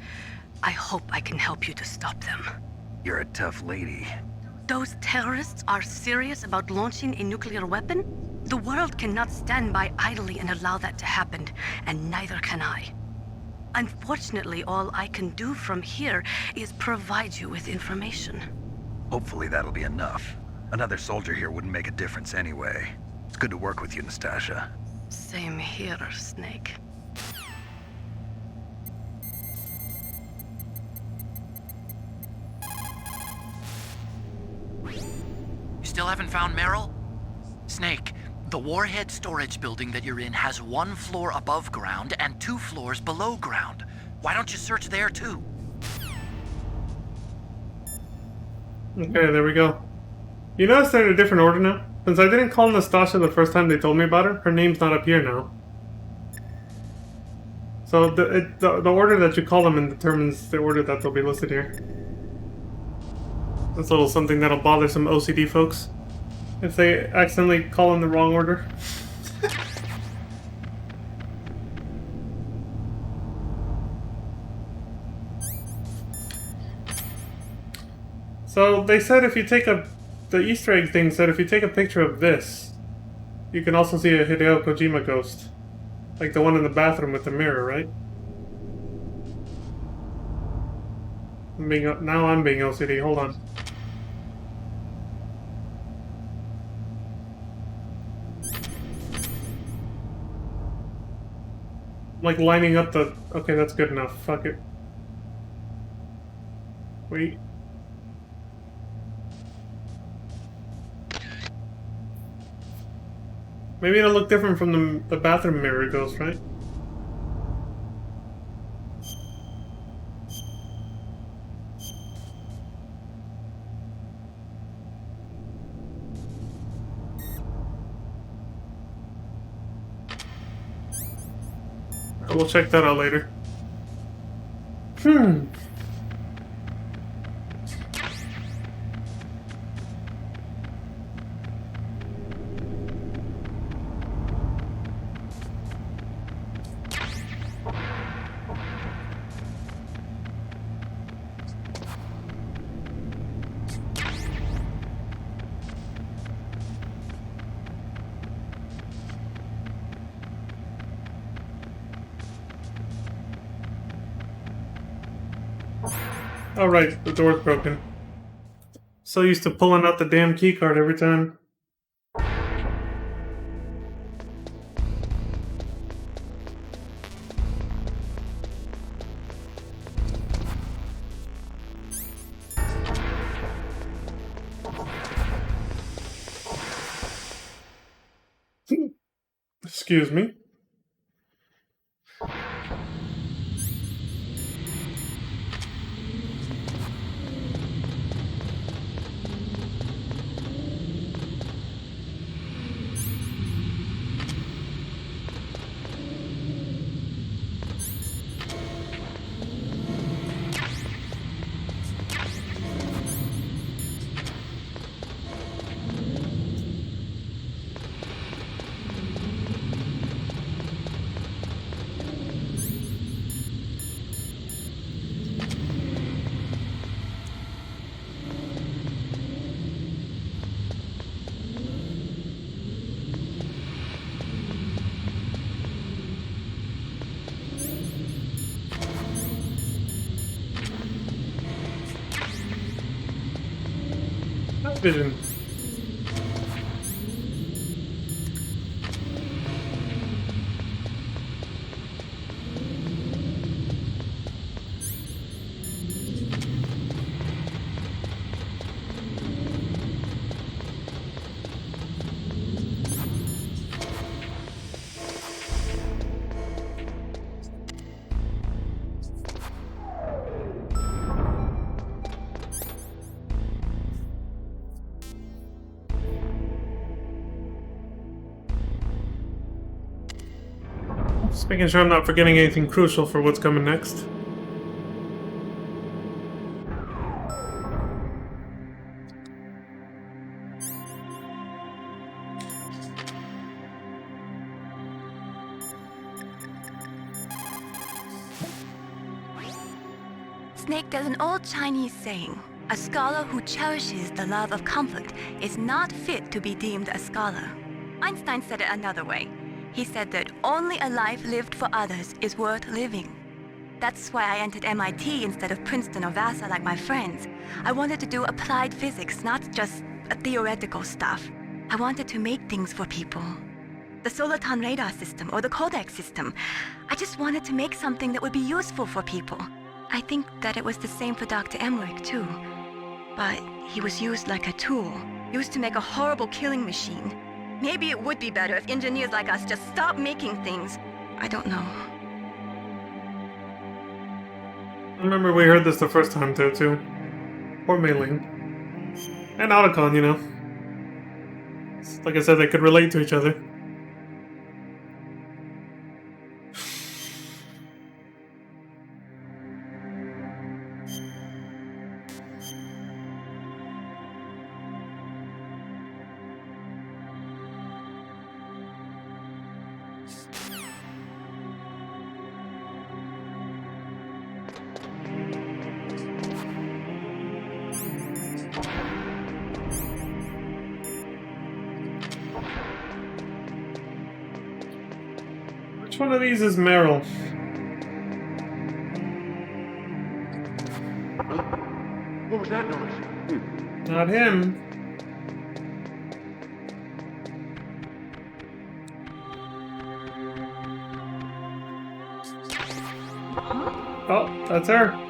I hope I can help you to stop them. You're a tough lady. Those terrorists are serious about launching a nuclear weapon? The world cannot stand by idly and allow that to happen, and neither can I. Unfortunately, all I can do from here is provide you with information. Hopefully that'll be enough. Another soldier here wouldn't make a difference anyway. It's good to work with you, Nastasha. Same here, Snake. You still haven't found Meryl? Snake, the warhead storage building that you're in has 1 floor above ground and 2 floors below ground. Why don't you search there too? Okay, there we go. You notice they're in a different order now? Since I didn't call Nastasha the first time they told me about her name's not up here now. So the order that you call them in determines the order that they'll be listed here. That's a little something that'll bother some OCD folks if they accidentally call in the wrong order. So they said if you take the Easter egg thing said if you take a picture of this, you can also see a Hideo Kojima ghost. Like the one in the bathroom with the mirror, right? Now I'm being OCD. Hold on. Like lining up the... Okay, that's good enough. Fuck it. Wait. Maybe it'll look different from the bathroom mirror ghost, right? We'll check that out later. Oh right, the door's broken. So used to pulling out the damn keycard every time. Excuse me. Vision. Just making sure I'm not forgetting anything crucial for what's coming next. Snake, there's an old Chinese saying, a scholar who cherishes the love of conflict is not fit to be deemed a scholar. Einstein said it another way. He said that only a life lived for others is worth living. That's why I entered MIT instead of Princeton or Vassar like my friends. I wanted to do applied physics, not just theoretical stuff. I wanted to make things for people. The Soliton radar system or the Codex system. I just wanted to make something that would be useful for people. I think that it was the same for Dr. Emmerich too. But he was used like a tool, used to make a horrible killing machine. Maybe it would be better if engineers like us just stopped making things. I don't know. I remember we heard this the first time too. Poor Mei Ling. And Otacon, you know. Like I said, they could relate to each other. Which one of these is Meryl? that noise? Not him. Oh, that's her.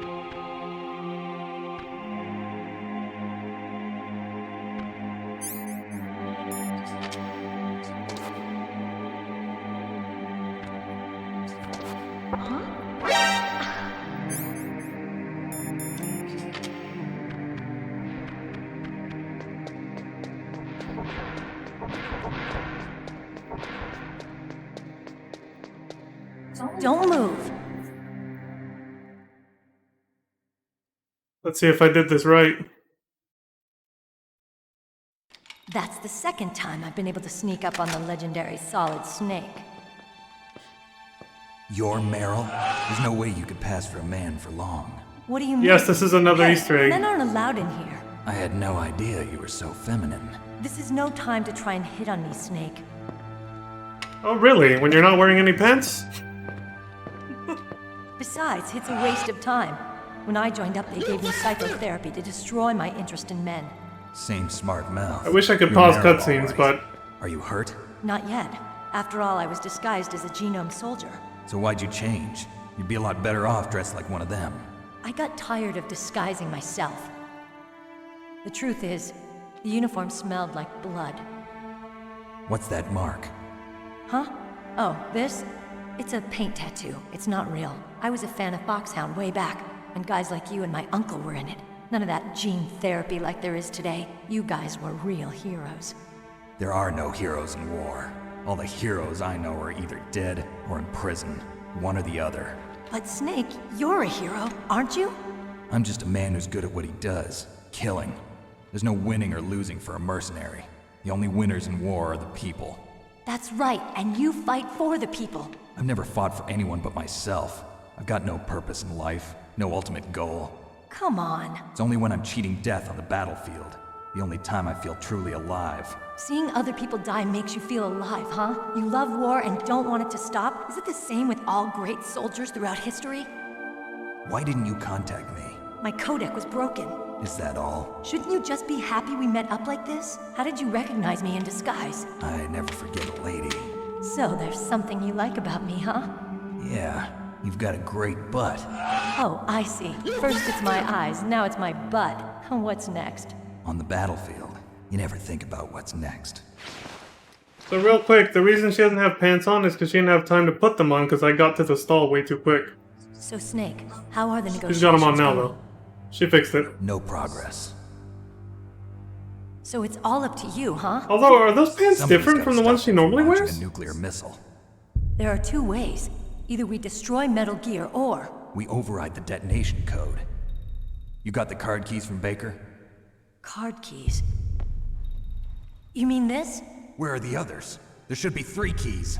Don't move. Let's see if I did this right. That's the second time I've been able to sneak up on the legendary Solid Snake. You're Meryl? There's no way you could pass for a man for long. What do you mean? Yes, this is another Hey, Easter egg. men aren't allowed in here. I had no idea you were so feminine. This is no time to try and hit on me, Snake. Oh, really? When you're not wearing any pants? Besides, it's a waste of time. When I joined up, they gave me psychotherapy to destroy my interest in men. Same smart mouth. I wish I could You're pause Meryl, cutscenes, all but... right. Are you hurt? Not yet. After all, I was disguised as a genome soldier. So why'd you change? You'd be a lot better off dressed like one of them. I got tired of disguising myself. The truth is, the uniform smelled like blood. What's that mark? Huh? Oh, this? It's a paint tattoo. It's not real. I was a fan of Foxhound way back, when guys like you and my uncle were in it. None of that gene therapy like there is today. You guys were real heroes. There are no heroes in war. All the heroes I know are either dead or in prison. One or the other. But Snake, you're a hero, aren't you? I'm just a man who's good at what he does. Killing. There's no winning or losing for a mercenary. The only winners in war are the people. That's right, and you fight for the people. I've never fought for anyone but myself. I've got no purpose in life, no ultimate goal. Come on. It's only when I'm cheating death on the battlefield. The only time I feel truly alive. Seeing other people die makes you feel alive, huh? You love war and don't want it to stop? Is it the same with all great soldiers throughout history? Why didn't you contact me? My codec was broken. Is that all? Shouldn't you just be happy we met up like this? How did you recognize me in disguise? I never forget a lady. So there's something you like about me, huh? Yeah, you've got a great butt. Oh, I see. First it's my eyes, now it's my butt. What's next? On the battlefield, you never think about what's next. So real quick, the reason she doesn't have pants on is because she didn't have time to put them on because I got to the stall way too quick. So Snake, how are the negotiations She's got them on now, going? though. She fixed it. No progress. So it's all up to you, huh? Although, are those pants Somebody's different gotta from the stop ones she them from normally launching wears? a nuclear missile. There are two ways. Either we destroy Metal Gear or... We override the detonation code. You got the card keys from Baker? Card keys. You mean this? Where are the others? There should be 3 keys.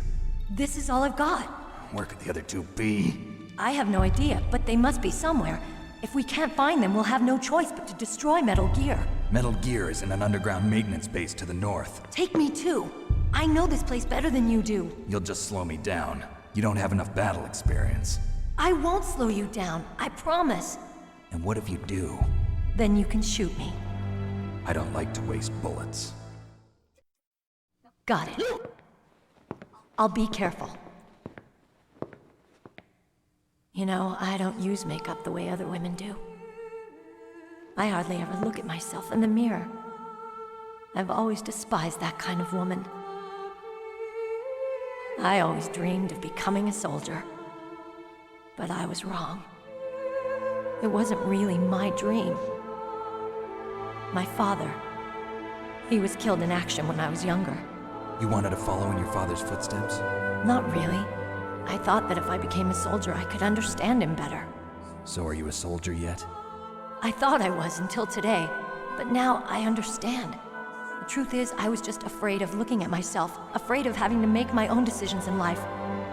This is all I've got. Where could the other 2 be? I have no idea, but they must be somewhere. If we can't find them, we'll have no choice but to destroy Metal Gear. Metal Gear is in an underground maintenance base to the north. Take me too. I know this place better than you do. You'll just slow me down. You don't have enough battle experience. I won't slow you down, I promise. And what if you do? Then you can shoot me. I don't like to waste bullets. Got it. I'll be careful. You know, I don't use makeup the way other women do. I hardly ever look at myself in the mirror. I've always despised that kind of woman. I always dreamed of becoming a soldier. But I was wrong. It wasn't really my dream. My father, he was killed in action when I was younger. You wanted to follow in your father's footsteps? Not really. I thought that if I became a soldier, I could understand him better. So are you a soldier yet? I thought I was until today, but now I understand. The truth is, I was just afraid of looking at myself, afraid of having to make my own decisions in life.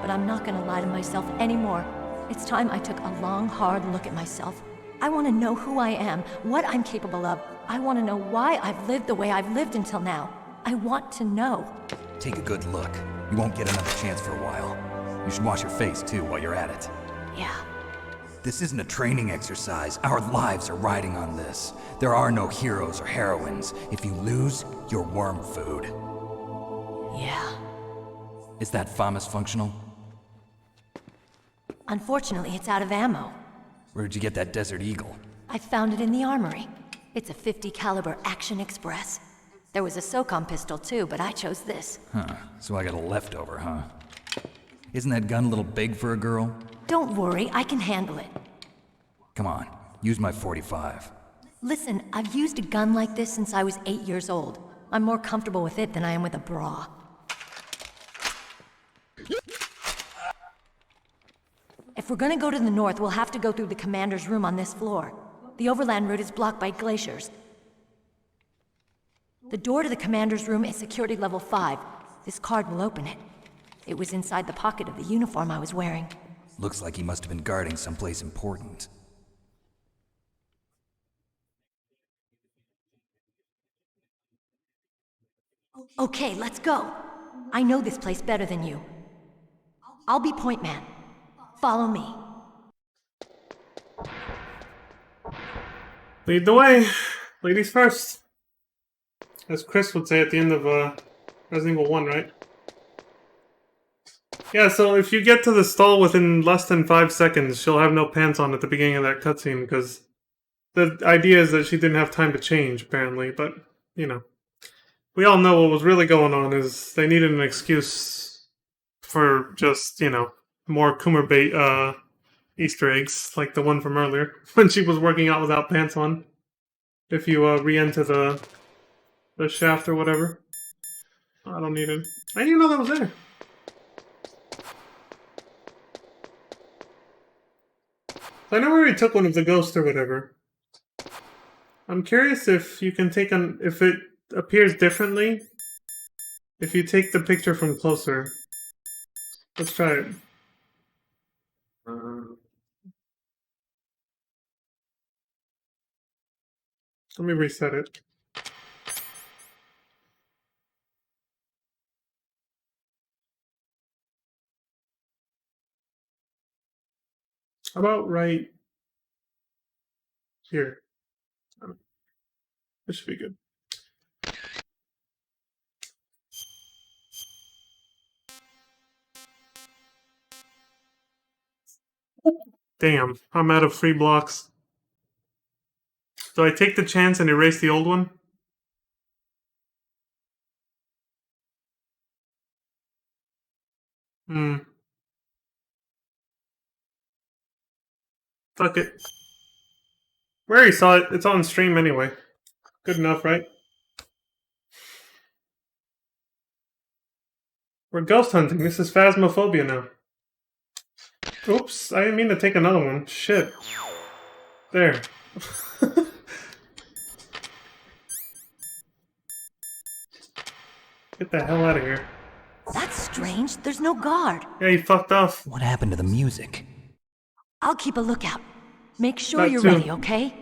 But I'm not gonna lie to myself anymore. It's time I took a long, hard look at myself. I want to know who I am, what I'm capable of. I want to know why I've lived the way I've lived until now. I want to know. Take a good look. You won't get another chance for a while. You should wash your face, too, while you're at it. Yeah. This isn't a training exercise. Our lives are riding on this. There are no heroes or heroines. If you lose, you're worm food. Yeah. Is that FAMAS functional? Unfortunately, it's out of ammo. Where'd you get that Desert Eagle? I found it in the armory. It's a .50 caliber Action Express. There was a SOCOM pistol too, but I chose this. Huh, so I got a leftover, huh? Isn't that gun a little big for a girl? Don't worry, I can handle it. Come on, use my .45. Listen, I've used a gun like this since I was 8 years old. I'm more comfortable with it than I am with a bra. If we're gonna go to the north, we'll have to go through the commander's room on this floor. The overland route is blocked by glaciers. The door to the commander's room is security level 5. This card will open it. It was inside the pocket of the uniform I was wearing. Looks like he must have been guarding someplace important. Okay, let's go. I know this place better than you. I'll be point man. Follow me. Lead the way. Ladies first. As Chris would say at the end of Resident Evil 1, right? Yeah, so if you get to the stall within less than 5 seconds, she'll have no pants on at the beginning of that cutscene, because the idea is that she didn't have time to change, apparently, but, you know. We all know what was really going on is they needed an excuse for just, you know, more Coomer bait Easter eggs, like the one from earlier, when she was working out without pants on. If you re-enter the shaft or whatever. I don't need it. I didn't even know that was there. I know we already took one of the ghosts or whatever. I'm curious if you can take if it appears differently if you take the picture from closer. Let's try it. Let me reset it. How about right here? This should be good. Damn, I'm out of free blocks. Do I take the chance and erase the old one? Fuck it. We already saw it. It's on stream anyway. Good enough, right? We're ghost hunting. This is Phasmophobia now. Oops, I didn't mean to take another one. Shit. There. Get the hell out of here. That's strange. There's no guard. Yeah, he fucked off. What happened to the music? I'll keep a lookout. Make sure That you're too. ready, okay?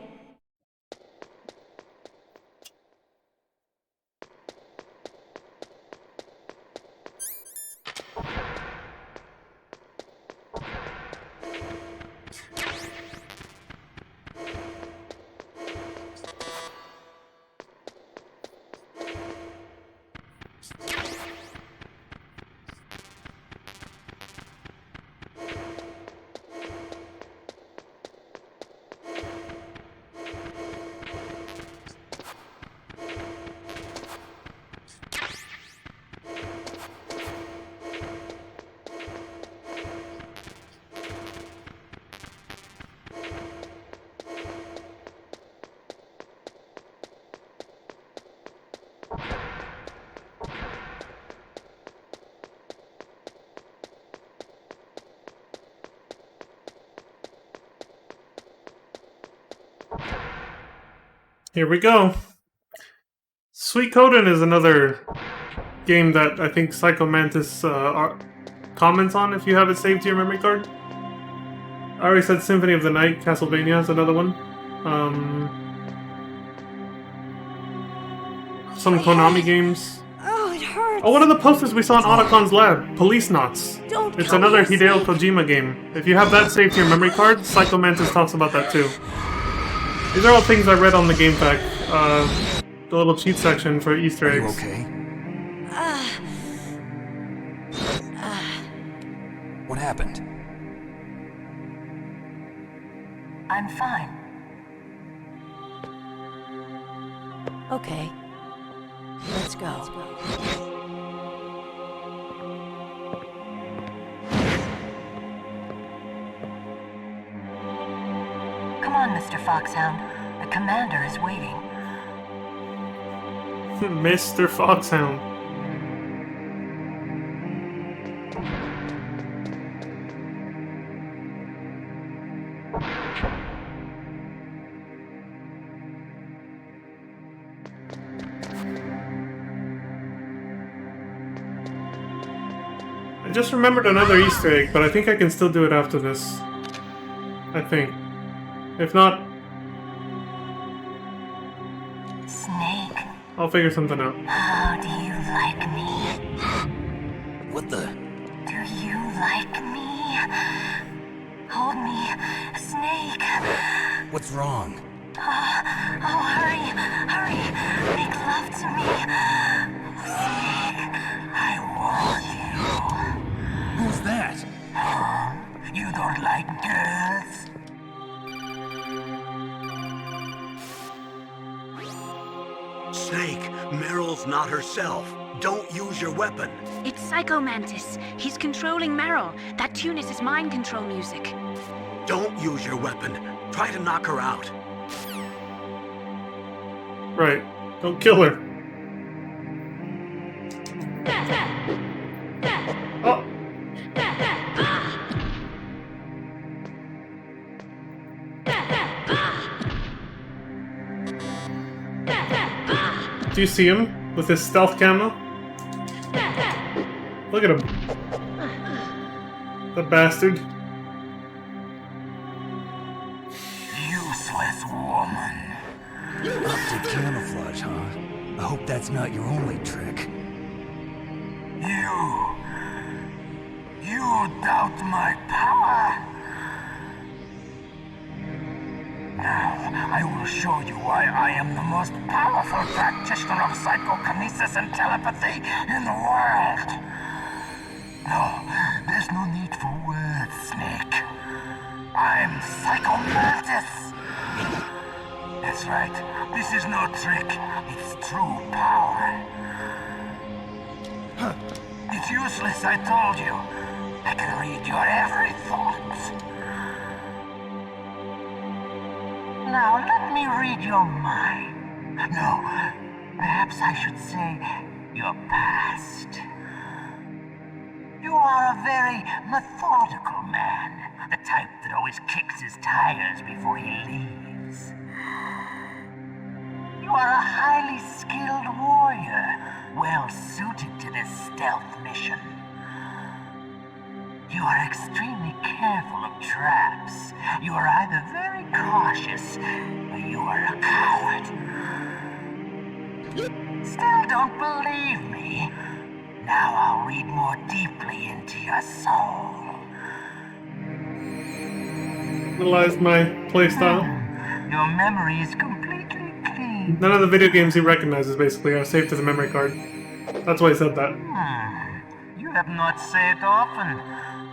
Here we go. Suikoden is another game that I think Psycho Mantis comments on if you have it saved to your memory card. I already said Symphony of the Night, Castlevania is another one. Some Konami games. Oh, it hurts. Oh, one of the posters we saw in Otacon's lab. Police Knots. Don't It's come another here, Hideo Snake. Kojima game. If you have that saved to your memory card, Psycho Mantis talks about that too. These are all things I read on the game pack. The little cheat section for Easter eggs. Are you okay? What happened? I'm fine. Okay. Let's go. Come on, Mr. Foxhound. The commander is waiting. Mr. Foxhound. I just remembered another Easter egg, but I think I can still do it after this. I think. If not, Snake, I'll figure something out. how do you like me? What the? Do you like me? Hold me, Snake. What's wrong? Oh, hurry, hurry. Make love to me. Snake, I want you. Who's that? You don't like girls? Snake, Meryl's not herself. Don't use your weapon. It's Psycho Mantis. He's controlling Meryl. That tune is his mind control music. Don't use your weapon. Try to knock her out. Right. Don't kill her. Oh. Do you see him with his stealth camo? Look at him. The bastard. Useless woman. Optic camouflage, huh? I hope that's not your only trick. You doubt my power? Now, I will show you why I am the most powerful practitioner of psychokinesis and telepathy in the world. No, there's no need for words, Snake. I'm Psycho Mantis. That's right. This is no trick. It's true power. It's useless, I told you. I can read your every thought. Now, let me read your mind. No, perhaps I should say your past. You are a very methodical man. The type that always kicks his tires before he leaves. You are a highly skilled warrior, well suited to this stealth mission. You are extremely careful of traps. You are either very cautious, or you are a coward. Still don't believe me? Now I'll read more deeply into your soul. Analyze my playstyle. Your memory is completely clean. None of the video games he recognizes, basically, are saved to the memory card. That's why he said that. You have not saved often.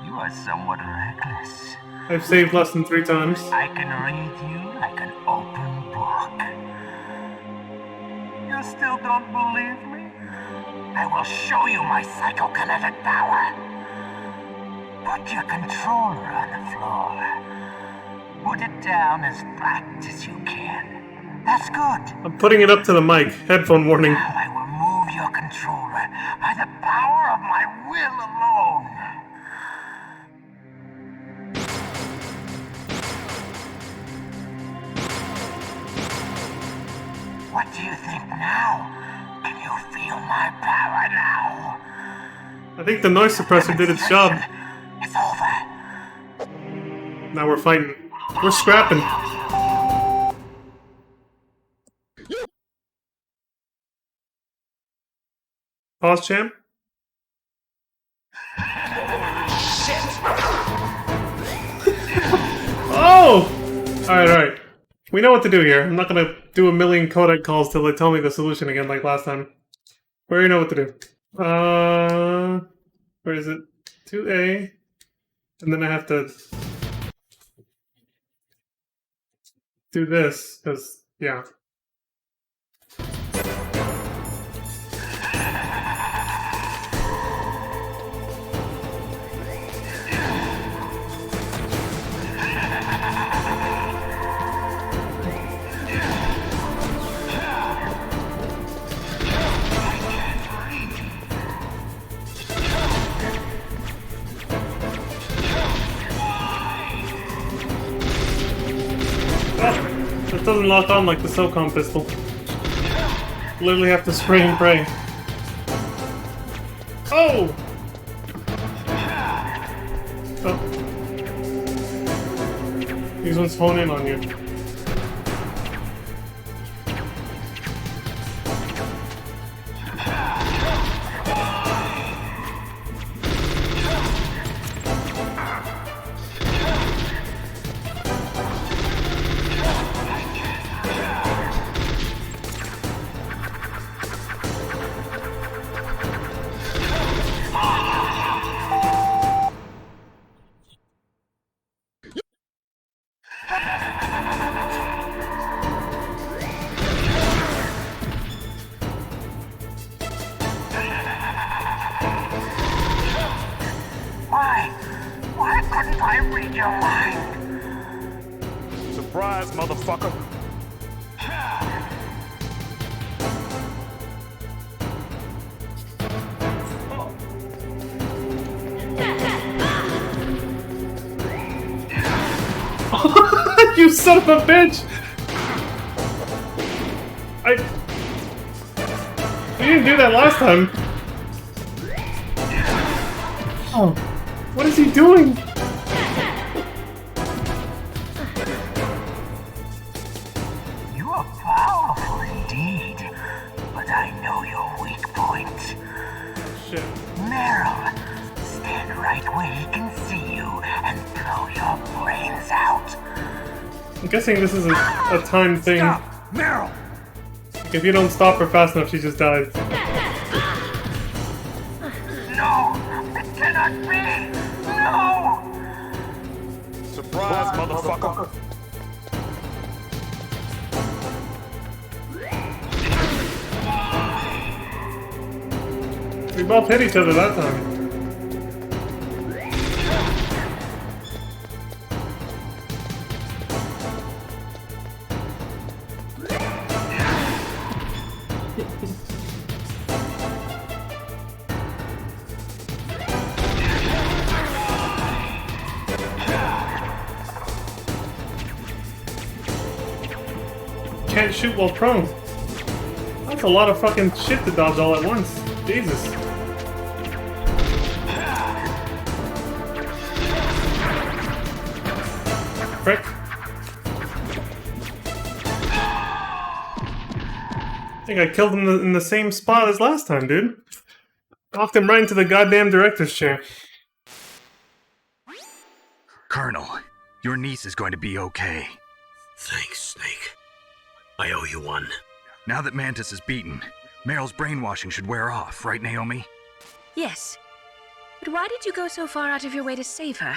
You are somewhat reckless. I've saved less than 3 times. I can read you like an open book. You still don't believe me? I will show you my psychokinetic power. Put your controller on the floor. Put it down as flat as you can. That's good. I'm putting it up to the mic. Headphone warning. Now I will move your controller by the power of my will alone. What do you think now? Can you feel my power now? I think the noise suppressor did its job. It's over. Now we're fighting. We're scrapping. Pause, champ. Oh! Alright. We know what to do here. I'm not gonna do a million codec calls till they tell me the solution again like last time. We already know what to do. Where is it? 2A. And then I have to do this, because, yeah. It doesn't lock on like the SOCOM pistol. Literally have to spray and pray. Oh! Oh. These ones hone in on you. Why couldn't I read your mind? Surprise, motherfucker. You son of a bitch! You didn't do that last time. Oh, what is he doing? You are powerful indeed, but I know your weak point. Shit. Meryl, stand right where he can see you and blow your brains out. I'm guessing this is a time thing. Stop, Meryl! If you don't stop her fast enough, she just dies. No, it cannot be! No! Surprise, motherfucker. We both hit each other that time. Can't shoot while prone. That's a lot of fucking shit to dodge all at once. Jesus. Frick. I think I killed him in the same spot as last time, dude. Knocked him right into the goddamn director's chair. Colonel, your niece is going to be okay. Thanks, Snake. I owe you one. Now that Mantis is beaten, Meryl's brainwashing should wear off, right, Naomi? Yes. But why did you go so far out of your way to save her?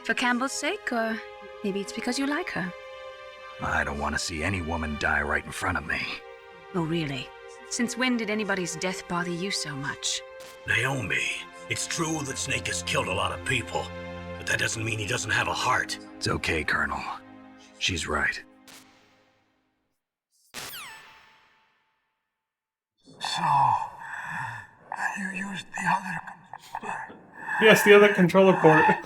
For Campbell's sake, or maybe it's because you like her? I don't want to see any woman die right in front of me. Oh, really? Since when did anybody's death bother you so much? Naomi, it's true that Snake has killed a lot of people, but that doesn't mean he doesn't have a heart. It's okay, Colonel. She's right. So, you used the other... Yes, the other controller port. I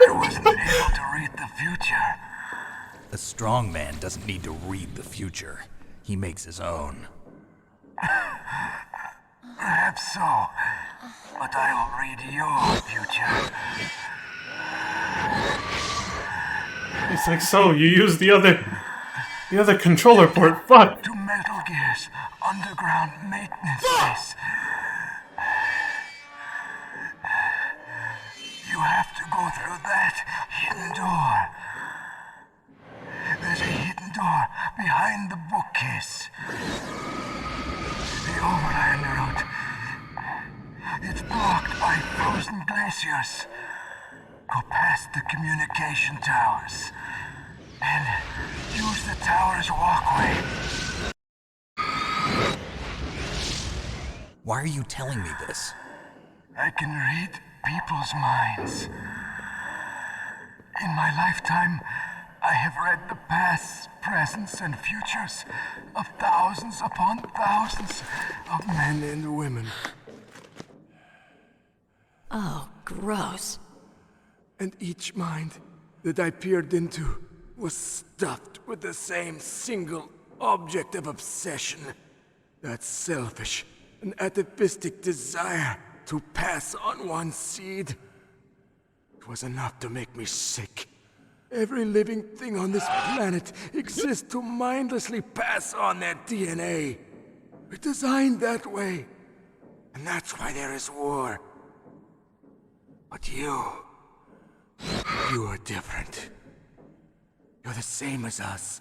wasn't able to read the future. A strong man doesn't need to read the future. He makes his own. Perhaps so, but I'll read your future. It's like, so, you used the other controller port, fuck! To Metal Gear's underground maintenance base. You have to go through that hidden door. There's a hidden door behind the bookcase. The overland route. It's blocked by frozen glaciers. Go past the communication towers. And use the tower's walkway. Why are you telling me this? I can read people's minds. In my lifetime, I have read the pasts, presents, and futures of thousands upon thousands of men and women. Oh, gross. And each mind that I peered into was stuffed with the same single object of obsession. That selfish and atavistic desire to pass on one seed. It was enough to make me sick. Every living thing on this planet exists to mindlessly pass on their DNA. We're designed that way. And that's why there is war. But you are different. You're the same as us.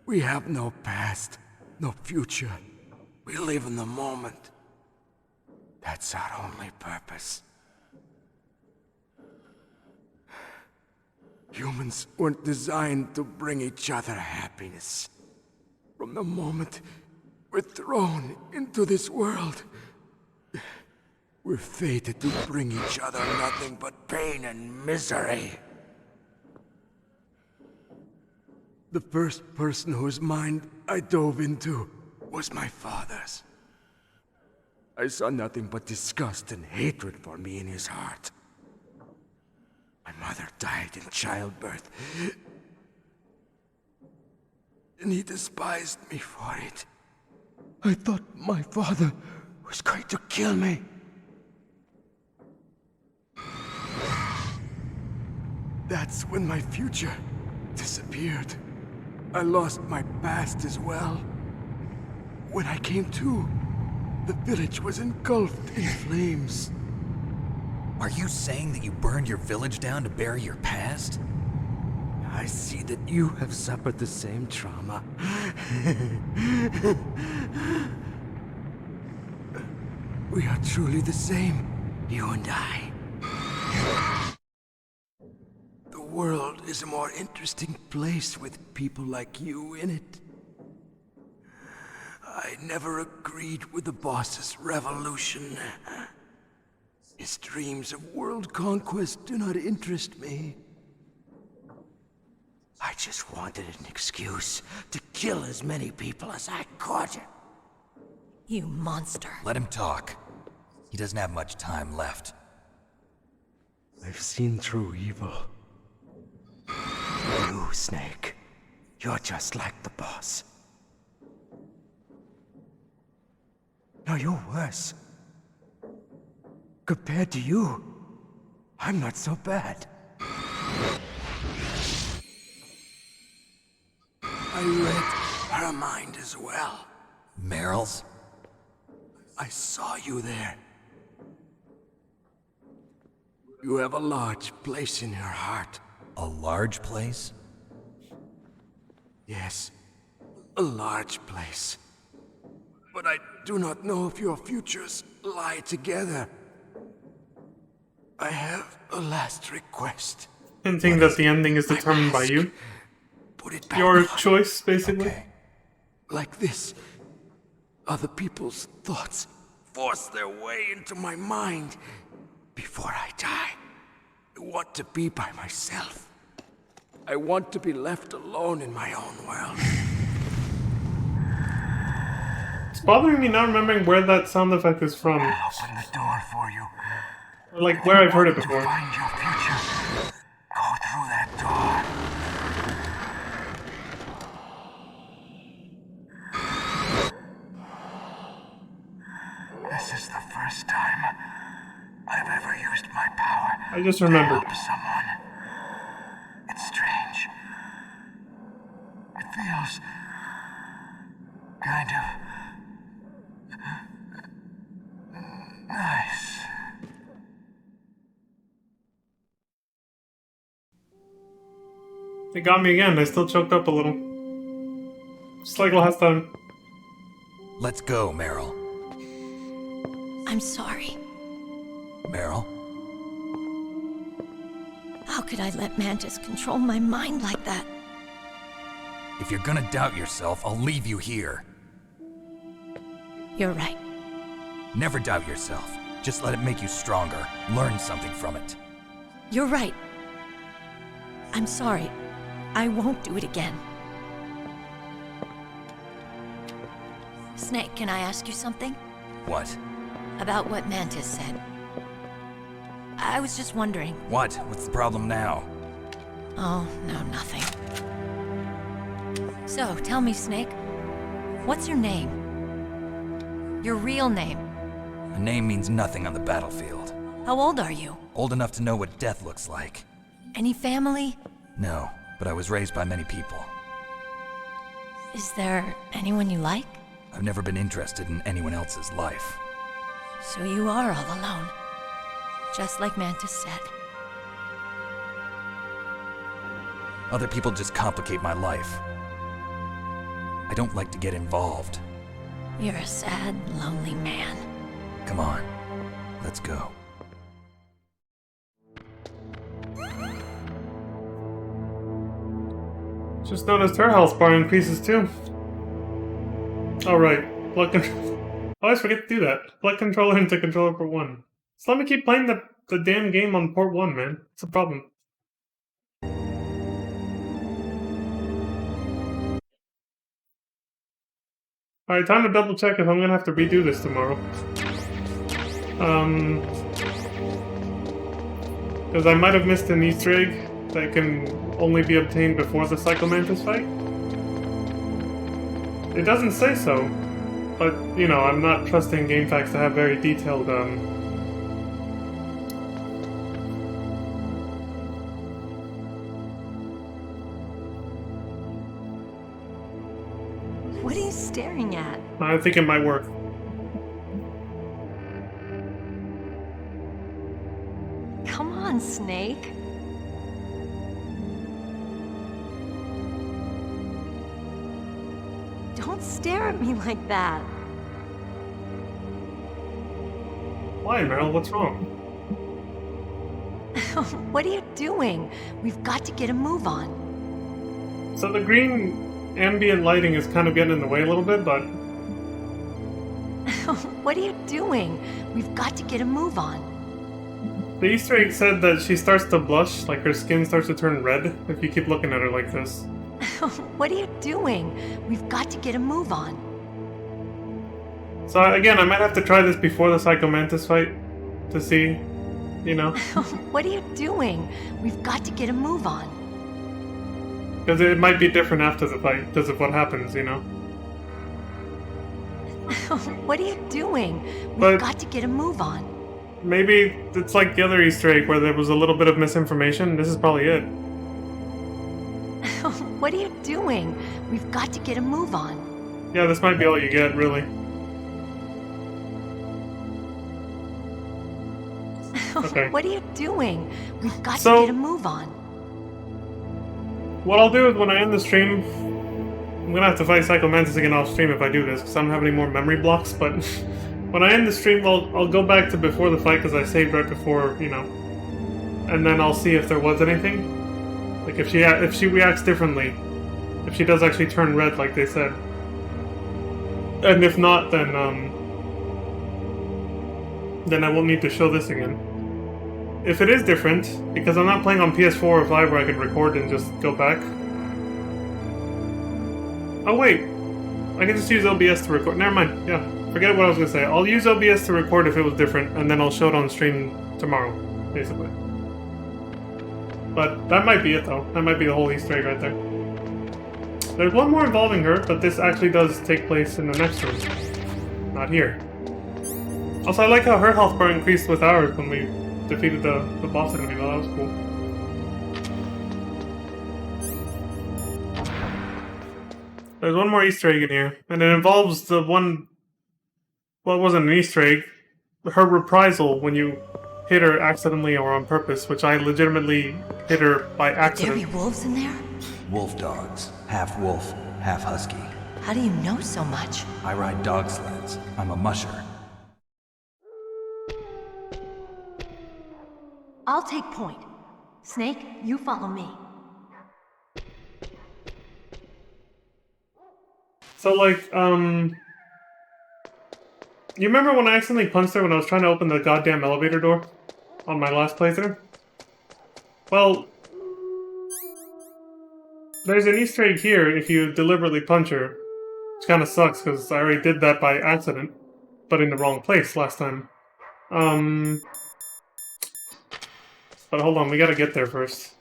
We have no past, no future. We live in the moment. That's our only purpose. Humans weren't designed to bring each other happiness. From the moment we're thrown into this world, we're fated to bring each other nothing but pain and misery. The first person whose mind I dove into was my father's. I saw nothing but disgust and hatred for me in his heart. My mother died in childbirth, and he despised me for it. I thought my father was going to kill me. That's when my future disappeared. I lost my past as well. When I came to, the village was engulfed in flames. Are you saying that you burned your village down to bury your past? I see that you have suffered the same trauma. We are truly the same, you and I. The world is a more interesting place with people like you in it. I never agreed with the boss's revolution. His dreams of world conquest do not interest me. I just wanted an excuse to kill as many people as I could. You monster. Let him talk. He doesn't have much time left. I've seen through evil. You, Snake. You're just like the boss. No, you're worse. Compared to you, I'm not so bad. I read her mind as well. Meryl's? I saw you there. You have a large place in her heart. A large place? Yes, a large place. But I do not know if your futures lie together. I have a last request. Hinting that the ending is determined by you. Put it back Your on. choice, basically. Okay. Like this, other people's thoughts force their way into my mind. Before I die, I want to be by myself. I want to be left alone in my own world. It's bothering me not remembering where that sound effect is from. I'll open the door for you. Or like where I've heard it before. Find your future. Go through that door. This is the first time I've ever used my power. I just remembered. To help someone. It's strange. It feels kind of nice. It got me again. I still choked up a little. Just like last time. Let's go, Meryl. I'm sorry. Meryl? How could I let Mantis control my mind like that? If you're gonna doubt yourself, I'll leave you here. You're right. Never doubt yourself. Just let it make you stronger. Learn something from it. You're right. I'm sorry. I won't do it again. Snake, can I ask you something? What? About what Mantis said. I was just wondering. What? What's the problem now? Oh, no, nothing. So, tell me, Snake. What's your name? Your real name? A name means nothing on the battlefield. How old are you? Old enough to know what death looks like. Any family? No, but I was raised by many people. Is there anyone you like? I've never been interested in anyone else's life. So you are all alone. Just like Mantis said. Other people just complicate my life. I don't like to get involved. You're a sad, lonely man. Come on, let's go. Just noticed her health bar increases too. Alright, plug controller. I always forget to do that. Plug controller into controller port 1. So let me keep playing the damn game on port 1, man. It's a problem. Alright, time to double check if I'm gonna have to redo this tomorrow. Because I might have missed an Easter egg that can only be obtained before the Psychomantis fight. It doesn't say so, but, you know, I'm not trusting GameFAQs to have very detailed, What are you staring at? I think it might work. Come on, Snake. Don't stare at me like that. Why, Meryl? What's wrong? What are you doing? We've got to get a move on. So the green ambient lighting is kind of getting in the way a little bit, but... What are you doing? We've got to get a move on. The Easter egg said that she starts to blush, like her skin starts to turn red, if you keep looking at her like this. What are you doing? We've got to get a move on. So again, I might have to try this before the Psychomantis fight, to see, you know? What are you doing? We've got to get a move on. Because it might be different after the fight, because of what happens, you know? What are you doing? We've got to get a move on. Maybe it's like the other Easter egg where there was a little bit of misinformation. This is probably it. What are you doing? We've got to get a move on. Yeah, this might be all you get, really. Okay. What are you doing? We've got So- to get a move on. What I'll do is when I end the stream, I'm gonna have to fight Psychomantis again off stream if I do this, because I don't have any more memory blocks, but when I end the stream, I'll go back to before the fight, because I saved right before, you know, and then I'll see if there was anything. Like, if she reacts differently. If she does actually turn red, like they said. And if not, then I won't need to show this again. If it is different, because I'm not playing on PS4 or 5 where I can record and just go back. Oh wait, I can just use OBS to record. Never mind, yeah, forget what I was gonna say. I'll use OBS to record if it was different, and then I'll show it on stream tomorrow, basically. But that might be it though, that might be the whole Easter egg right there. There's one more involving her, but this actually does take place in the next room. Not here. Also, I like how her health bar increased with ours when we defeated the boss enemy, though. That was cool. There's one more Easter egg in here, and it involves the one... Well, it wasn't an Easter egg. Her reprisal when you hit her accidentally or on purpose, which I legitimately hit her by accident. There be wolves in there? Wolf dogs. Half wolf, half husky. How do you know so much? I ride dog sleds. I'm a musher. I'll take point. Snake, you follow me. So, like, you remember when I accidentally punched her when I was trying to open the goddamn elevator door? On my last playthrough? Well, there's an Easter egg here if you deliberately punch her. Which kinda sucks, because I already did that by accident. But in the wrong place last time. But hold on, we gotta get there first.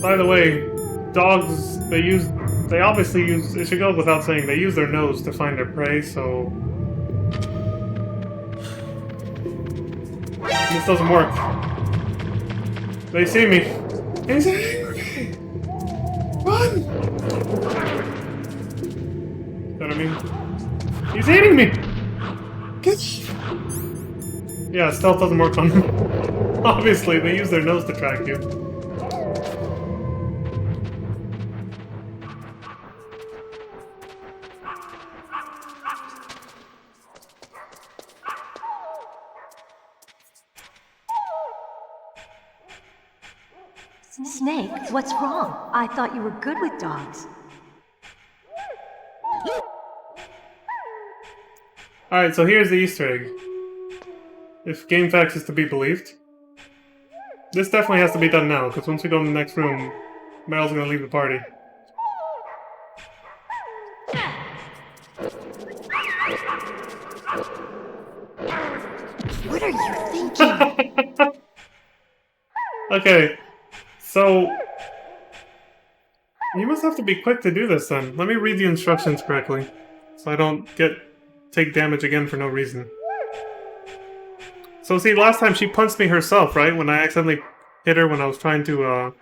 By the way, dogs, they obviously use, it should go without saying, they use their nose to find their prey, so... This doesn't work. They see me. He's angry! Run! You know what I mean? He's eating me! Get... Yeah, stealth doesn't work on them. Obviously, they use their nose to track you. Snake, what's wrong? I thought you were good with dogs. Alright, so here's the Easter egg. If GameFAQs is to be believed. This definitely has to be done now, because once we go in the next room, Meryl's gonna leave the party. What are you thinking? Okay, so... You must have to be quick to do this then. Let me read the instructions correctly, so I don't take damage again for no reason. So see, last time she punched me herself, right? When I accidentally hit her when I was trying to,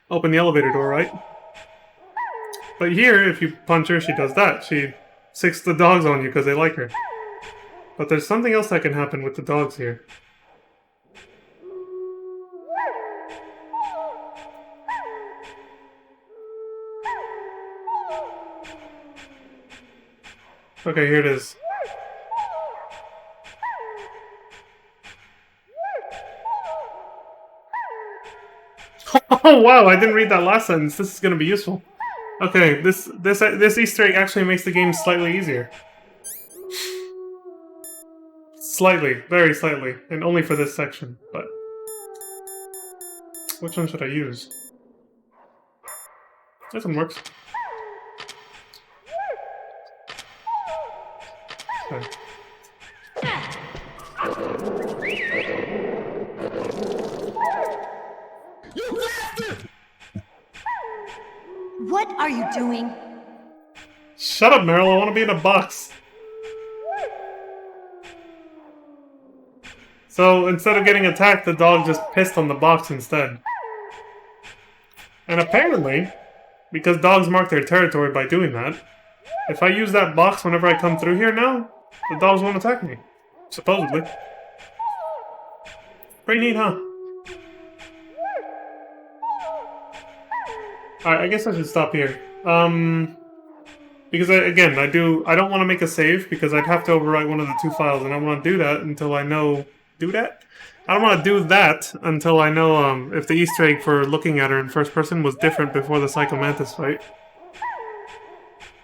open the elevator door, right? But here, if you punch her, she does that. She sicks the dogs on you because they like her. But there's something else that can happen with the dogs here. Okay, here it is. Oh wow, I didn't read that last sentence. This is gonna be useful. Okay, this Easter egg actually makes the game slightly easier. Slightly, very slightly, and only for this section, but... Which one should I use? This one works. Okay. What are you doing? Shut up, Meryl, I want to be in a box. So, instead of getting attacked, the dog just pissed on the box instead. And apparently, because dogs mark their territory by doing that, if I use that box whenever I come through here now, the dogs won't attack me. Supposedly. Pretty neat, huh? Alright, I guess I should stop here. Because I don't want to make a save because I'd have to overwrite one of the two files, and I want to do that until I know... Do that? I don't want to do that until I know if the Easter egg for looking at her in first person was different before the Psycho Mantis fight.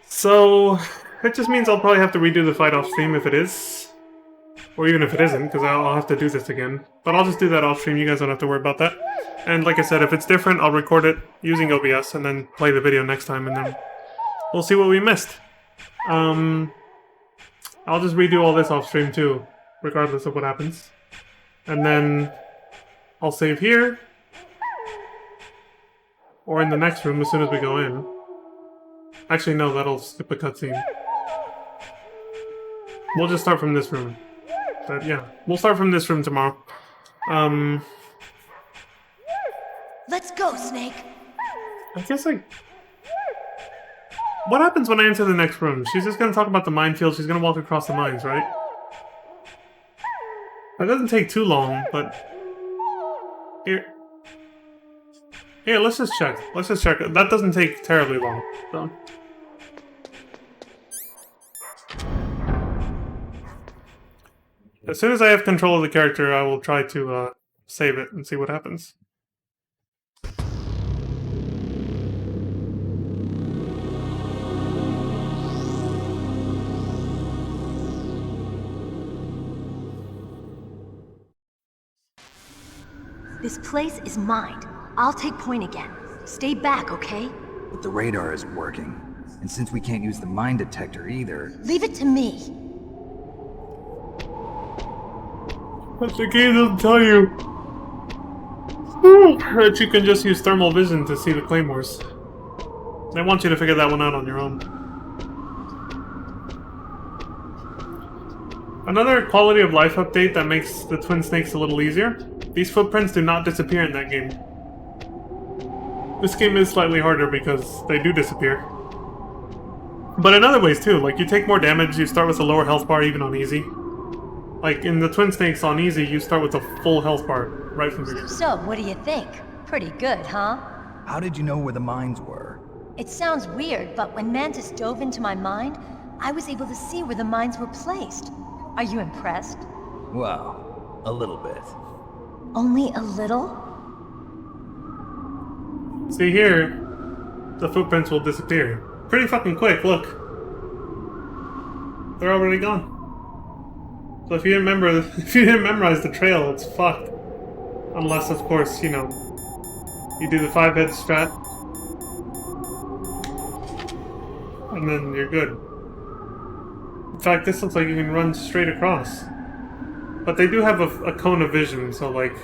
So, it just means I'll probably have to redo the fight off stream if it is. Or even if it isn't, because I'll have to do this again. But I'll just do that off stream, you guys don't have to worry about that. And like I said, if it's different, I'll record it using OBS and then play the video next time, and then we'll see what we missed. I'll just redo all this off stream too, regardless of what happens. And then I'll save here, or in the next room as soon as we go in. Actually, no, that'll skip a cutscene. We'll just start from this room. But yeah, we'll start from this room tomorrow. Let's go, Snake. I guess I... What happens when I enter the next room? She's just gonna talk about the minefield. She's gonna walk across the mines, right? That doesn't take too long, but... Here, let's just check. Let's just check. That doesn't take terribly long, so... As soon as I have control of the character, I will try to save it and see what happens. This place is mine. I'll take point again. Stay back, okay? But the radar isn't working. And since we can't use the mine detector either... Leave it to me. But the game doesn't tell you that you can just use thermal vision to see the claymores. They want you to figure that one out on your own. Another quality of life update that makes the Twin Snakes a little easier. These footprints do not disappear in that game. This game is slightly harder because they do disappear. But in other ways too, like you take more damage, you start with a lower health bar even on easy. Like in the Twin Snakes on easy, you start with a full health bar right from the beginning. So, what do you think? Pretty good, huh? How did you know where the mines were? It sounds weird, but when Mantis dove into my mind, I was able to see where the mines were placed. Are you impressed? Well, a little bit. Only a little? See here, the footprints will disappear. Pretty fucking quick, look. They're already gone. So if you didn't memorize the trail, it's fucked. Unless, of course, you know, you do the 5-head strat. And then you're good. In fact, this looks like you can run straight across. But they do have a cone of vision, so like,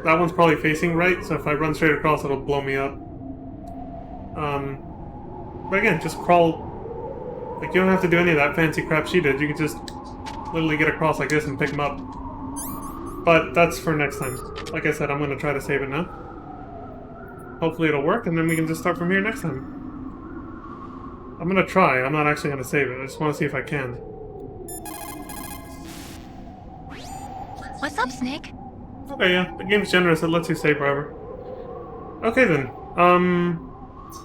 that one's probably facing right, so if I run straight across, it'll blow me up. But again, just crawl. Like, you don't have to do any of that fancy crap she did. You can just literally get across like this and pick them up. But that's for next time. Like I said, I'm going to try to save it now. Hopefully it'll work, and then we can just start from here next time. I'm going to try. I'm not actually going to save it. I just want to see if I can. What's up, Snake? Okay, yeah. The game's generous. It lets you save forever. Okay, then.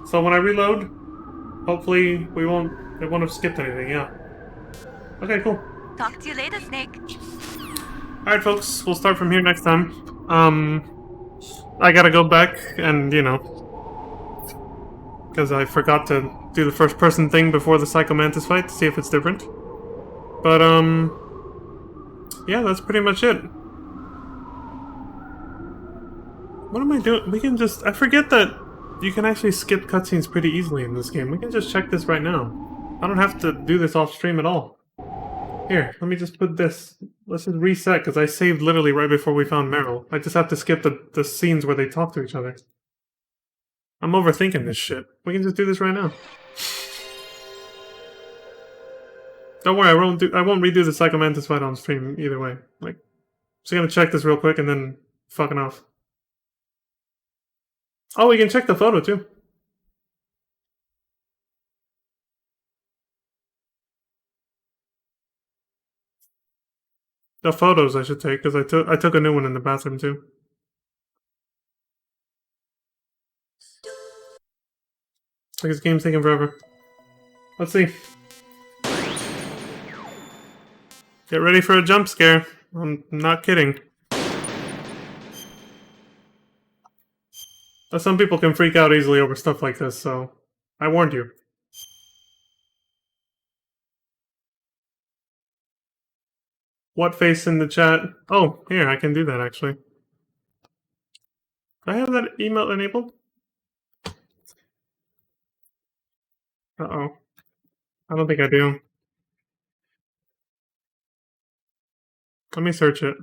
So when I reload, hopefully it won't have skipped anything, yeah. Okay, cool. Talk to you later, Snake. Alright, folks. We'll start from here next time. I gotta go back and, you know, because I forgot to do the first-person thing before the Psycho Mantis fight to see if it's different. But, yeah, that's pretty much it. What am I doing? We can just... I forget that you can actually skip cutscenes pretty easily in this game. We can just check this right now. I don't have to do this off-stream at all. Here, let me just put this... Let's just reset, because I saved literally right before we found Meryl. I just have to skip the scenes where they talk to each other. I'm overthinking this shit. We can just do this right now. Don't worry, I won't redo the Psycho Mantis fight on stream either way. Like, just gonna check this real quick and then fucking off. Oh, we can check the photo too. The photos I should take, because I took a new one in the bathroom too. Like this game's taking forever. Let's see. Get ready for a jump scare. I'm not kidding. But some people can freak out easily over stuff like this, so I warned you. What face in the chat? Oh, here, I can do that actually. Do I have that email enabled? Uh-oh. I don't think I do. Let me search it.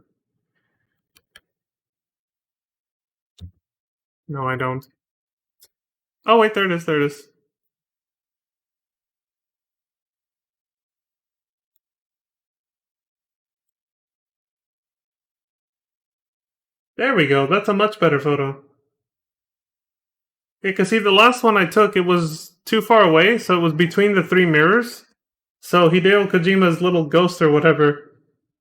No, I don't. Oh, wait, there it is, there it is. There we go, that's a much better photo. Yeah, because see, the last one I took, it was too far away, so it was between the 3 mirrors. So Hideo Kojima's little ghost or whatever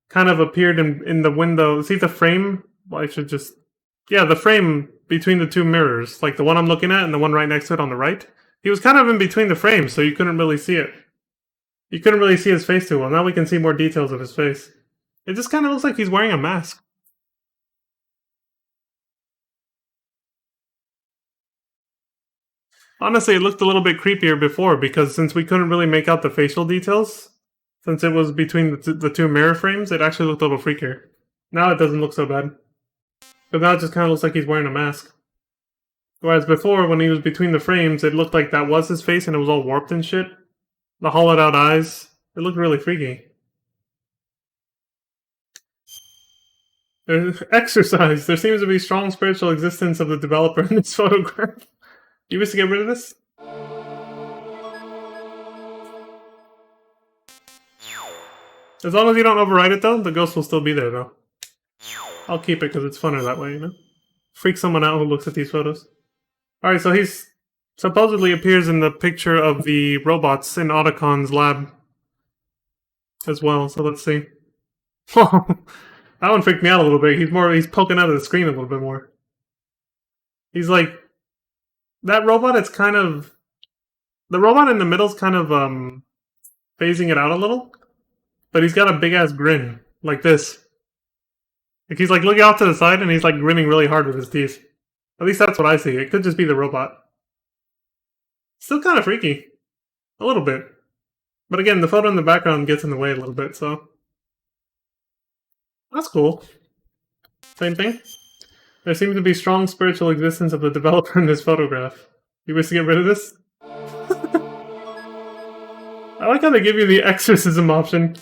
kind of appeared in the window. See the frame? Well, I should just... Yeah, the frame between the 2 mirrors. Like the one I'm looking at and the one right next to it on the right. He was kind of in between the frames, so you couldn't really see it. You couldn't really see his face too well. Now we can see more details of his face. It just kind of looks like he's wearing a mask. Honestly, it looked a little bit creepier before, because since we couldn't really make out the facial details, since it was between the 2 mirror frames, it actually looked a little freakier. Now it doesn't look so bad. But now it just kind of looks like he's wearing a mask. Whereas before, when he was between the frames, it looked like that was his face and it was all warped and shit. The hollowed out eyes. It looked really freaky. Exercise. There seems to be strong spiritual existence of the developer in this photograph. You wish to get rid of this? As long as you don't override it, though, the ghost will still be there, though. I'll keep it because it's funner that way, you know? Freak someone out who looks at these photos. Alright, so he's supposedly appears in the picture of the robots in Otacon's lab as well, so let's see. That one freaked me out a little bit. He's poking out of the screen a little bit more. He's like... That robot is kind of... The robot in the middle is kind of, phasing it out a little. But he's got a big-ass grin. Like this. Like he's like looking off to the side and he's like grinning really hard with his teeth. At least that's what I see. It could just be the robot. Still kind of freaky. A little bit. But again, the photo in the background gets in the way a little bit, so... That's cool. Same thing. There seems to be strong spiritual existence of the developer in this photograph. You wish to get rid of this? I like how they give you the exorcism option.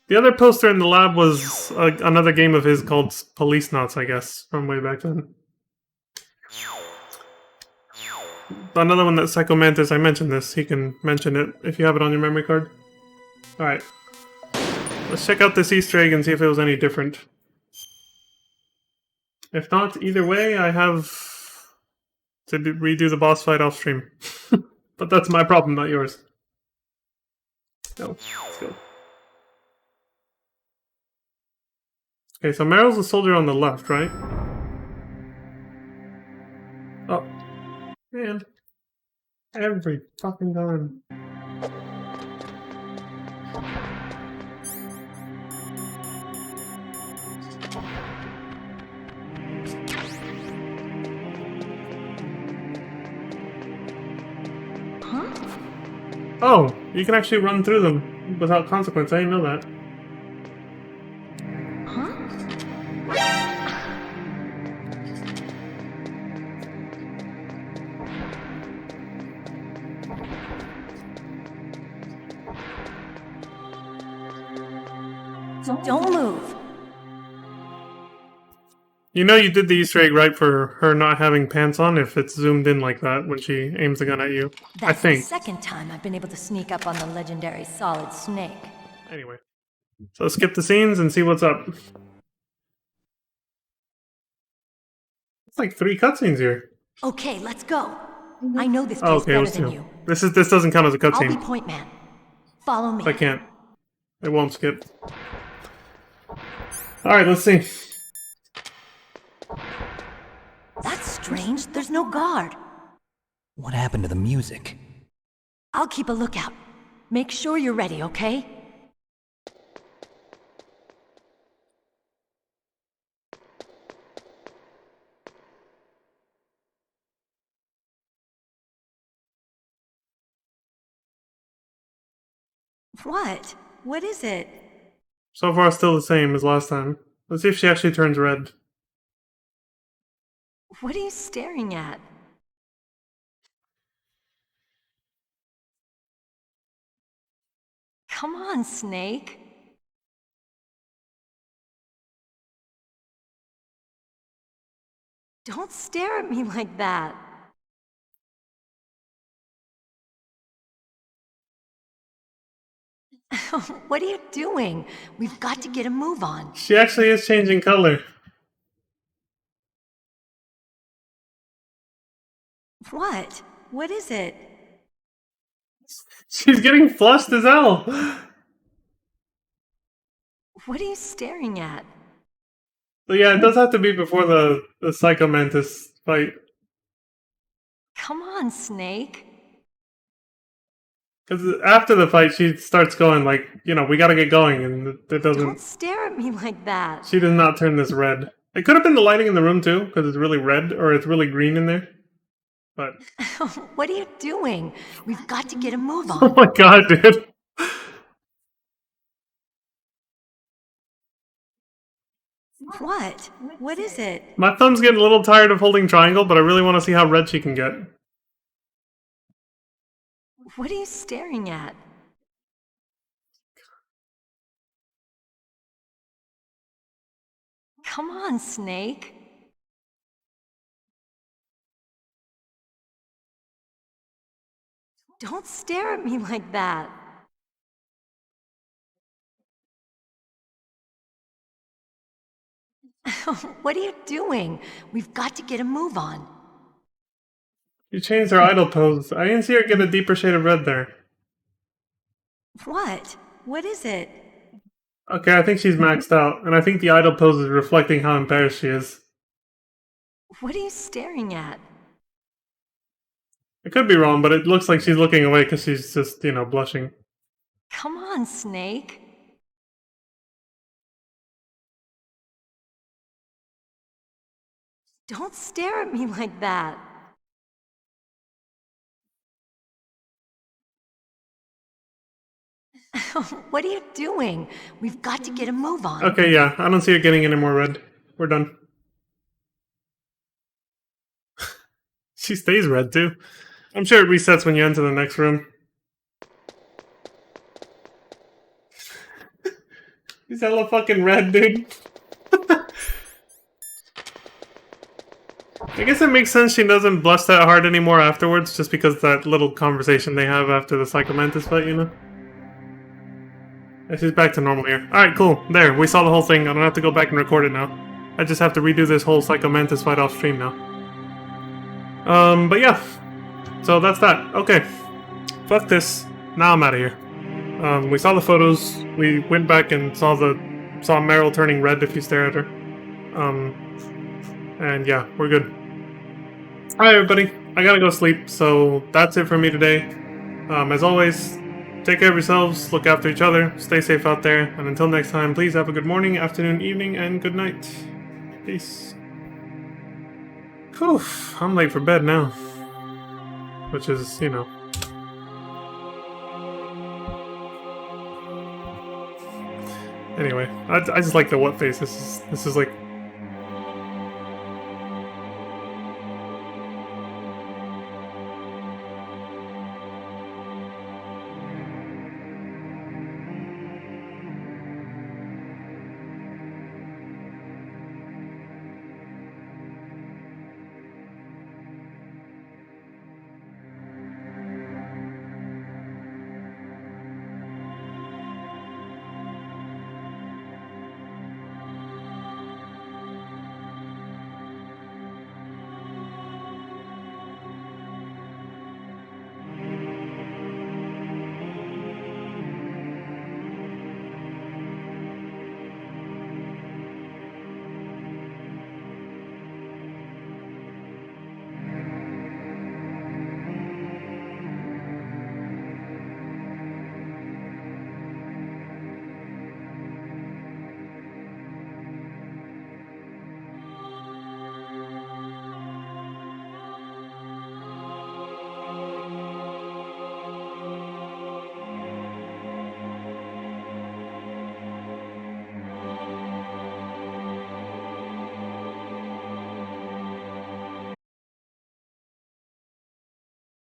The other poster in the lab was another game of his called Policenauts, I guess, from way back then. Another one that Psycho Mantis, I mentioned this. He can mention it if you have it on your memory card. Alright. Let's check out this Easter egg and see if it was any different. If not, either way, I have to redo the boss fight off stream. But that's my problem, not yours. No, let's go. Okay, so Meryl's the soldier on the left, right? Oh. Man. Every fucking time. Huh? Oh, you can actually run through them without consequence. I didn't know that. Don't move. You know you did the Easter egg right for her not having pants on if it's zoomed in like that when she aims the gun at you. I That's think. the second time I've been able to sneak up on the legendary Solid Snake. Anyway. So skip the scenes and see what's up. It's like 3 cutscenes here. Okay, let's go. I know this place Oh, okay, better let's than do. you. This doesn't count as a I'll be cutscene. point man. Follow me. I can't. It won't skip. Alright, let's see. That's strange. There's no guard. What happened to the music? I'll keep a lookout. Make sure you're ready, okay? What? What is it? So far, still the same as last time. Let's see if she actually turns red. What are you staring at? Come on, Snake. Don't stare at me like that. What are you doing? We've got to get a move on. She actually is changing color. What? What is it? She's getting flushed as hell. What are you staring at? But yeah, it does have to be before the Psycho Mantis fight. Come on, Snake. Because after the fight, she starts going like, you know, we gotta get going, and it doesn't... Don't stare at me like that. She does not turn this red. It could have been the lighting in the room too, because it's really red, or it's really green in there. But... What are you doing? We've got to get a move on. Oh my god, dude. What? What is it? My thumb's getting a little tired of holding triangle, but I really want to see how red she can get. What are you staring at? Come on, Snake. Don't stare at me like that. What are you doing? We've got to get a move on. She changed her idle pose. I didn't see her get a deeper shade of red there. What? What is it? Okay, I think she's maxed out, and I think the idle pose is reflecting how embarrassed she is. What are you staring at? I could be wrong, but it looks like she's looking away because she's just, you know, blushing. Come on, Snake. Don't stare at me like that. What are you doing? We've got to get a move on. Okay, yeah, I don't see her getting any more red. We're done. She stays red, too. I'm sure it resets when you enter the next room. He's hella fucking red, dude. I guess it makes sense she doesn't blush that hard anymore afterwards, just because that little conversation they have after the Psycho Mantis fight, you know? Yeah, she's back to normal here. Alright, cool. There, we saw the whole thing. I don't have to go back and record it now. I just have to redo this whole Psycho Mantis fight off stream now. But yeah. So that's that. Okay. Fuck this. Now I'm out of here. We saw the photos. We went back and saw Meryl turning red if you stare at her. And yeah, we're good. Alright everybody, I gotta go sleep, so that's it for me today. As always, take care of yourselves, look after each other, stay safe out there, and until next time, please have a good morning, afternoon, evening, and good night. Peace. Whew, I'm late for bed now. Which is, you know. Anyway, I just like the what face. This is like